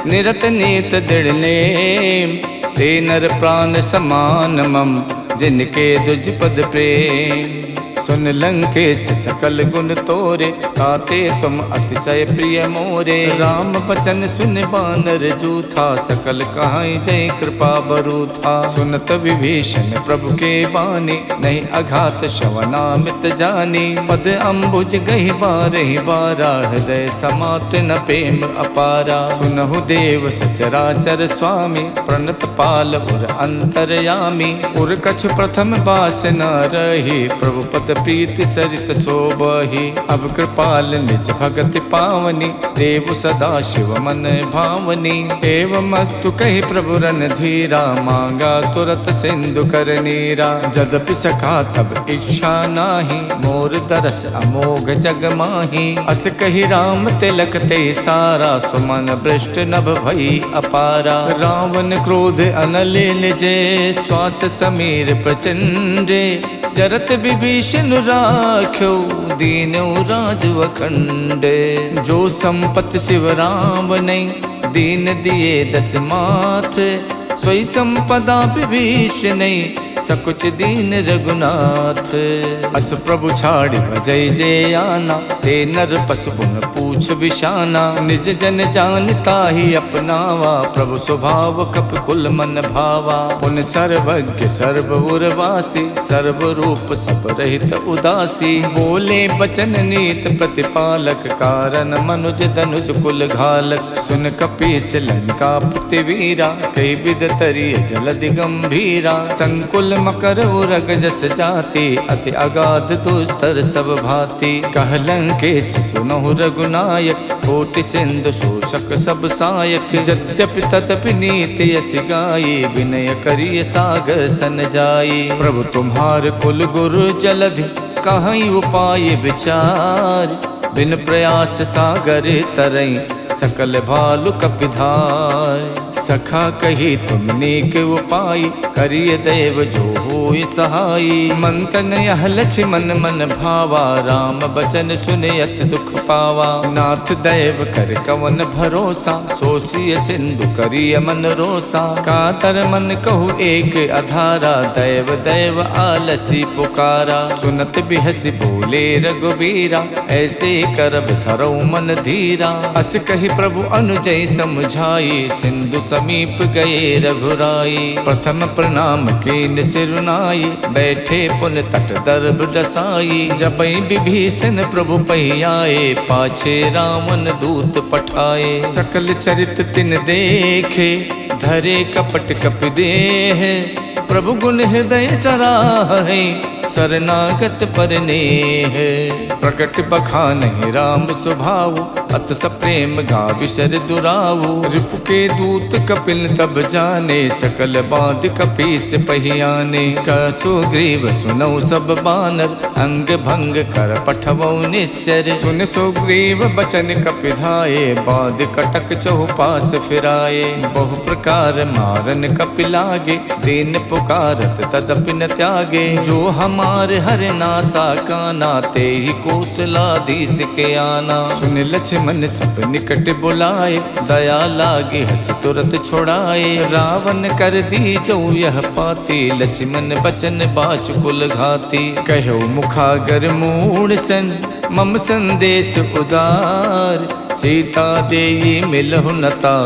निरत नीत दृढ़ नेम। ते नर प्राण समान मम, जिनके दुज पद प्रेम। सुन लंकेश सकल गुण तोरे, ताते तुम अतिशय प्रिय मोरे। राम बचन सुन बानर जूथा, सकल कहाई जय कृपा बरूथा। सुनत विभीषण प्रभु के बानी, नहीं अघात श्रवणामित जानी। पद अम्बुज गहि बारहि बारा, हृदय समात न प्रेम अपारा। सुनहु देव सचराचर स्वामी, प्रणत पाल उर अंतरयामी। उर कछु प्रथम बास न रही, प्रभु पद प्रीति सरित शोभहि। अब कृपाल निज भगति पावनी, देव सदा शिव मन भावनी। एवं अस्तु कहि प्रभु रन धीरा, मांगा तुरत सिंधु कर नीरा। जदपि सखा तब इच्छा नाही, मोर दरस अमोघ जग माही। अस कहि राम तिलक ते सारा, सुमन भ्रष्ट नभ भई अपारा। रावण क्रोध अनलिल जय, श्वास समीर प्रचंडे। जरत विभीषण राख्यो, दीनौ राजु अखंड। जो संपत शिव राम नहीं, दीन दिए दस माथ। सोई संपदा विभीषण नहीं, सकुच दीन रघुनाथ। अस प्रभु छाड़ी जय जय आना, ते नर पशु पुन पूछ बिशाना। निज जन जानता ही अपनावा, प्रभु स्वभाव कप कुल मन भावा। पुन सर्वज्ञ सर्व उर्वासी, सर्व रूप सब रहित उदासी। बोले बचन नीत प्रतिपालक, कारण मनुज धनुज कुल घालक। सुन कपीस लंकापति वीरा, कई विद तरिय जलधि गंभीरा। संकुल मकर उरग जस जाति, अति अगाध दुस्तर सब भांति। कह लंकेश सुनहु रघुनायक, कोटि सिंधु शोषक सब सायक। यद्यपि तदपि नीति यस गाई, विनय करिय सागर सन जाई। प्रभु तुम्हार कुल गुरु जलधि, कहीं उपाय विचार। बिन प्रयास सागर तरई, सकल भालु कपिधार। सखा कही तुम नेक उपाय, करिय देव जो होय सहाय। मंतन यह लक्ष्मण मन भावा, राम बचन सुनयत दुख पावा। नाथ दैव कर कवन भरोसा, सोचिय सिंधु करिय मन रोसा। कातर मन कहु एक अधारा, दैव दैव आलसी पुकारा। सुनत बिहसी बोले रघुबीरा, ऐसे करब धरौ मन धीरा। अस कही प्रभु अनुजय समझाई, सिंधु समीप गए रघुराई। प्रथम प्रणाम कीन सिरुनाई, बैठे पुन तट दर्भ डसाई। जबै विभीषण प्रभु पहियाए, पाछे रावण दूत पठाए। सकल चरित तिन देखे, धरे कपट कपि देह। प्रभु गुण हृदय सराहे, शरणागत पर नेह। प्रकट बखानहि राम स्वभाव, अत सप्रेम गाविशर दुराऊ। रिपु के दूत कपिल तब जाने, सकल बाध कपीस पहियाने। कछु ग्रीव सुनौ सब बानर, अंग भंग कर पठवौ निश्चर। सुन सुग्रीव बचन कपिधाये, बाध कटक चहुपास फिराए। बहु प्रकार मारन कपिलागे, दीन पुकारत तदपि न त्यागे। जो हमार हर नासा काना, ते ही कौशलाधीश के आना। सुन लक्ष्मण सब निकट बुलाए, दया लागे हस तुरत छुड़ाए। रावण कर दी जो यह पाती, लक्ष्मण बचन बाच कुल घाती। कहो मुखागर मूढ़ सन, मम संदेश उदार। सीता देई मिलहु नता,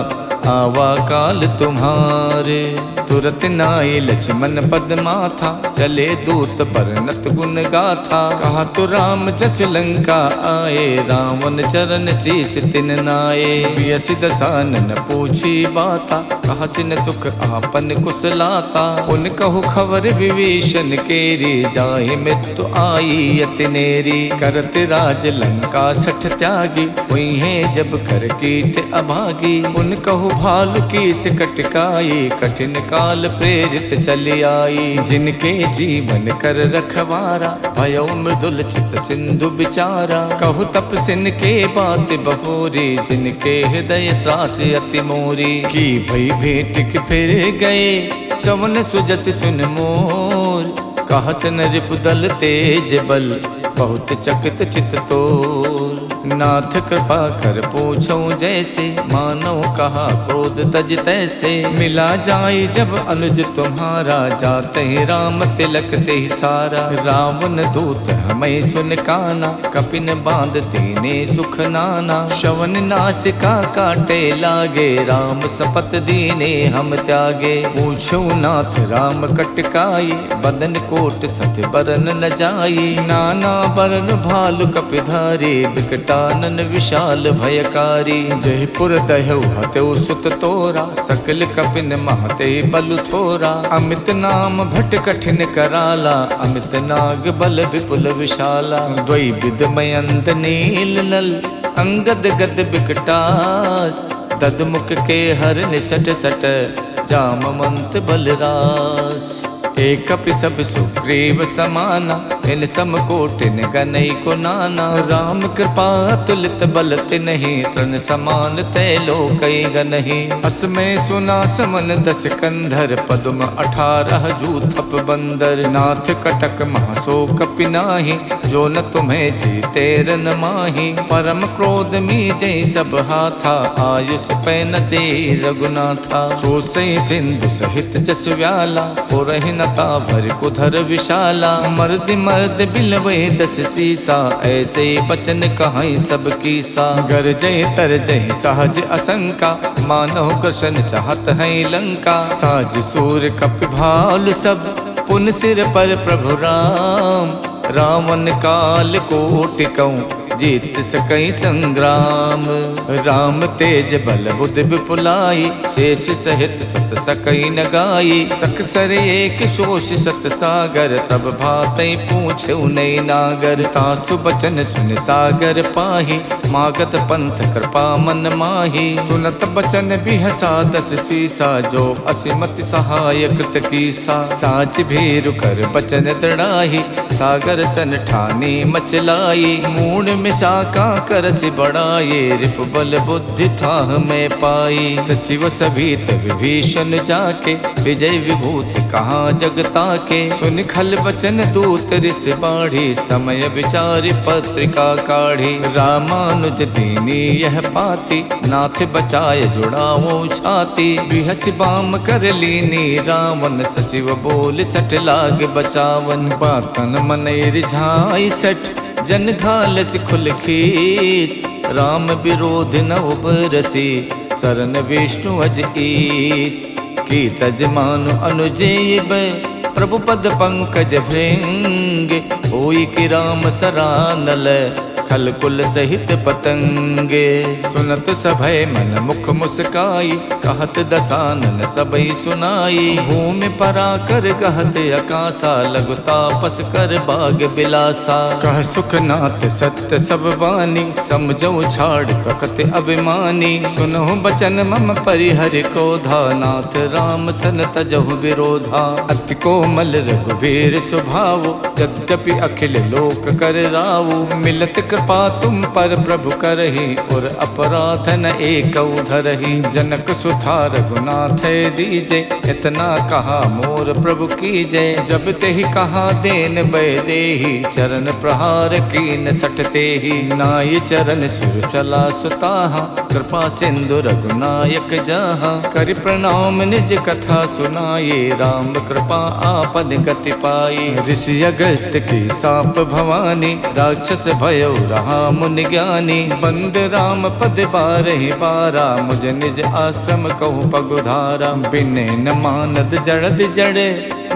आवा काल तुम्हारे। तुरत नाई लक्ष्मण पद माथा, चले दूत बरनत गुण गाथा। कहा तो राम जस लंका आए, रावण चरण शीस तिन नाये। बियसि दसानन पूछी बाता, कहा सिन सुख आपन कुशलाता। उन कहु खबर विभीषण केरी, जाहि मृत्यु आई अति नेरी। करत राज लंका सठ त्यागी, हुई है जब कर कीट अभागी। उन कहु भालु कीस कटकाई, कठिन काल प्रेरित चली आई। जिनके जीवन कर रखवारा, भयो मृदुल चित सिंधु बिचारा। कहु तपसिन के बात बहोरी, जिनके हृदय त्रास अति मोरी। की भई भेंट के फिर गए, सवन सुजस सुन मोर। कहा सन रिपुदल तेज बल, बहुत चकित चित तोर। नाथ कृपा कर पूछो जैसे, मानो कहा क्रोध तज तैसे। मिला जाए जब अनुज तुम्हारा, जाते ही राम तिलक ते सारा। रावण दूत हमें सुन काना, कपिन बांध दीने सुख नाना। शवन नासिका काटे लागे, राम सपत दीने हम त्यागे। पूछो नाथ राम कटकाई, बदन कोट सत बरन न जाई। नाना बरन भालु कपिधारी, विकटानन विशाल भयकारी। जयपुर दहु हतौ सुत तोरा, सकल कपिन महते बलु थोरा। अमित नाम भट कठिन कराला, अमित नाग बल विपुल विशाला। द्वै विद मयंत नील नल, अंगद गद विकटास। ददमुख के हर निसट सट, जामवंत बलरास। एक कपि सब सुग्रीव समाना, इन समकोटिन गनई को नाना। राम कृपा तुलित बल तिन्हि तृण समान तै लोकई गनहि। असमय सुना समन 10 कंधर पद्म 18 जूथप बंदर। नाथ कटक महासो कपि नाहि जो न तुम्हें जीते रन माही। परम क्रोध मीजै सब हाथा आयुष पै न दे रघुनाथा। सो सई सिंधु सहित जस व्याला पुरहि नता भर कुधर विशाला। मर्द मर्द बिलवे 10 सीसा ऐसे बचन कहाई सब कीसा। गरजै तरजै सहज असंका मानव कृष्ण चाहत है लंका। साज सूर कपि भालु सब पुन सिर पर प्रभु राम। रावण काल कोटि कहूँ जीत सकई संग्राम। राम तेज बल बुध विपुलाई शेष सहित सत सकई न गाई। सकसर एक शोष सत सागर तब भातई पूछे नई नागर। तासु बचन सुन सागर पाही मागत पंथ कृपा मन माही। सुनत बचन बिहसा 10 सीसा जो असिमति सहाय कृत कीसा। साच भीरु कर बचन दृढ़ाही सागर सन ठानी मचलाई। मूड में शाखा करसि बढ़ाए रिप बल बुद्धि थाह में पाई। सचिव सभीत विभीषण जाके विजय विभूत कहाँ जगता के। सुन खल बचन दूत ऋष बाढ़ी समय विचारि पत्रिका काढ़ी। रामानुज दीनी यह पाती नाथ बचाए जुड़ावो छाती। बिहसि बाम कर लीनी रावण सचिव बोल सठ लाग बचावन। बातन मन रिझाई सठ जन घालस खुल खीस। राम विरोध न उबरसी शरण विष्णु अज ईस। की तज मानु अनुजेय प्रभु पद पंकज भृंग। होई कि राम सरानल खल कुल सहित पतंगे। सुनत सभय मन मुख मुस्काई कहत दसानन सबई सुनाई। भूमि परा कर गहत अकासा लघु तापस कर बाग बिलासा। कह सुखनाथ सत्य सब वाणी समझो छाड़ प्रकृति अभिमानी। सुनहु बचन मम परिहर क्रोधा नाथ राम सन तजहु विरोधा। अति कोमल रघुवीर स्वभाव यद्यपि अखिल लोक कर राव। मिलत कृपा तुम पर प्रभु करहि और अपराध न एक धरहि। जनक सुथा रघुनाथ दीजे इतना कहा मोर प्रभु कीजे। जब ते ही कहा देन बै देहि चरण प्रहार कीन सटते ही। नाई चरण सुर चला सुताहा कृपा सिंधु रघुनायक जहाँ। करि प्रणाम निज कथा सुनाये राम कृपा आपन गति पाई। ऋषि अगस्त की साप भवानी राक्षस भयो रहा मुनि ज्ञानी। बंद राम पद बारहि बारा मुझ निज आश्रम कहूँ पगुधारा। बिने न मानद जड़द जड़े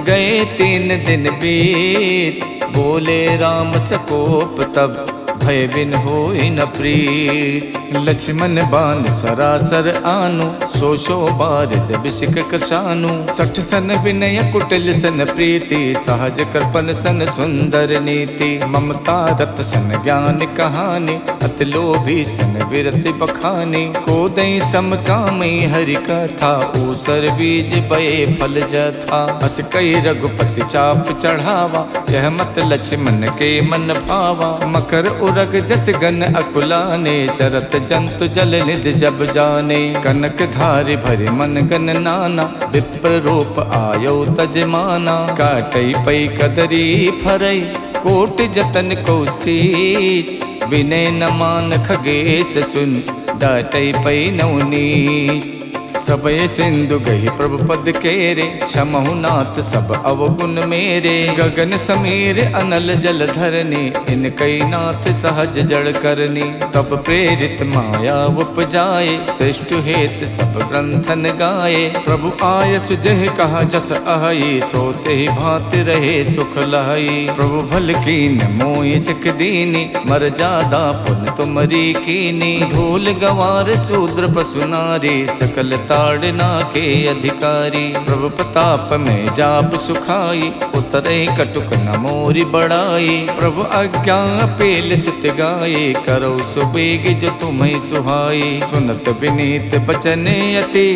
गए 3 दिन बीत। बोले राम सकोप तब भय बिन होई न प्रीत। लक्ष्मण बान सरासर आनु सो सो बारिद बिसिक कसानु। 60 सन विनय कुटिल सन प्रीति सहज कृपन सन सुंदर नीति। ममता रत सन ज्ञान कहानी अति लोभी सन विरति बखानी। को दई समकामी हरि कथा ऊसर बीज बये फल जथा। अस कई रघुपति चाप चढ़ावा यह मत लक्ष्मण के मन भावा। मकर उरग जस गन अकुलाने चरत जंतु जल निध जब जाने। कनक धारि भरि मन गन नाना विप्र रूप आयो तजमाना। काटई पई कदरी फरई कोट जतन कौशीत। विनय न मान खगेश सुन डाटई पई नवनीत। सबय सिंधु गही प्रभु पद केरे क्षमहु नाथ सब अवगुण मेरे। गगन समीर अनल जल धरनी इन कई नाथ सहज जड़ करनी। तब प्रेरित माया उपजाए श्रेष्ठ हेत सब ग्रंथन गाए। प्रभु आय सुजह कहा जस आही सोते ही भांति रहे सुख लहाई। प्रभु भल कीन मोहि सिख दीनी मर जादा पुन तुमरी कीनी। ढोल गवार शूद्र पशु नारी सकल ताड़ना के अधिकारी। प्रभु प्रताप में जाप सुखाई उतरे कटुक न मोरी बढ़ाई। प्रभु आज्ञा पेल सुत गाये करो सुबेग जो तुम्हें सुहाई। सुनत विनीत बचन अति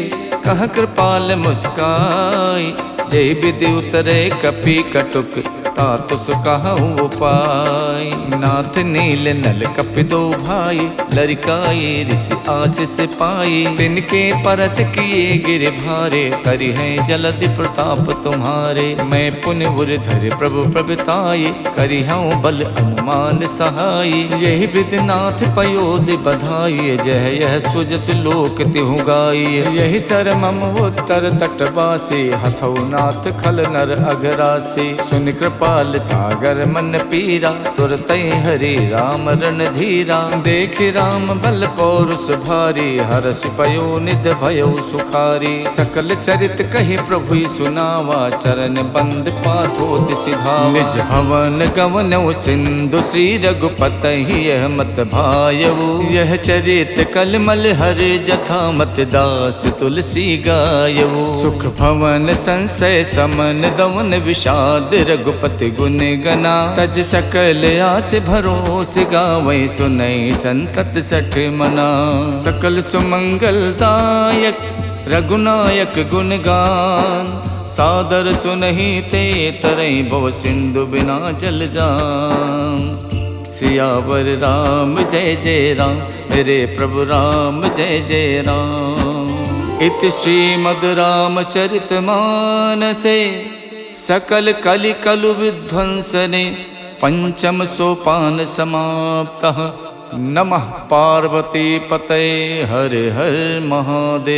कह कृपाल मुस्काई। जय विधि उतरे कपि कटुक तात सुकहु उपाय। नाथ नील नल कपिदो भाई, लरिकाए ऋषि आशीष पाई। तिनके परस किए गिर भारे, करि है जलधि प्रताप तुम्हारे। मैं पुण्य धर प्रभु प्रभुताये, करि हूँ बल अनुमान सहाय। यही विधिनाथ पयोधि बधाई, जह यह सुजस लोक तिहु गाई। यही सर मम उत्तर तटवासी, हथौ नाथ खल नर अघरासी। सुन कृपाल सागर मन पीरा, तुरत हरि राम रणधीरा। देख राम बल पौरुष भारी, हरष पयो निध भयो सुखारी। सकल चरित कहि प्रभु सुनावा, चरण बंद पाथो सिधावा। निज हवन गवन सिंधु श्री रघुपति यह मत भायऊ। यह चरित कलमल हर जथा मत दास तुलसी गायऊ। सुख भवन संशय समन दवन विषाद, रघुपति गुण गना। तज सकल आस भरोस गावै, सुनई संतत सठ मना। सकल सुमंगल दायक रघुनायक गुणगान, सादर सुनहि ते तरई भव सिंधु बिना जल जान। सियावर राम जय जय राम, रे प्रभु राम जय जय राम। इति श्रीमद् रामचरित मानसे, सकल कलि कलु विध्वंसने। पंचम सोपान समाप्तः, नमः पार्वती पतये हर हर महादेव।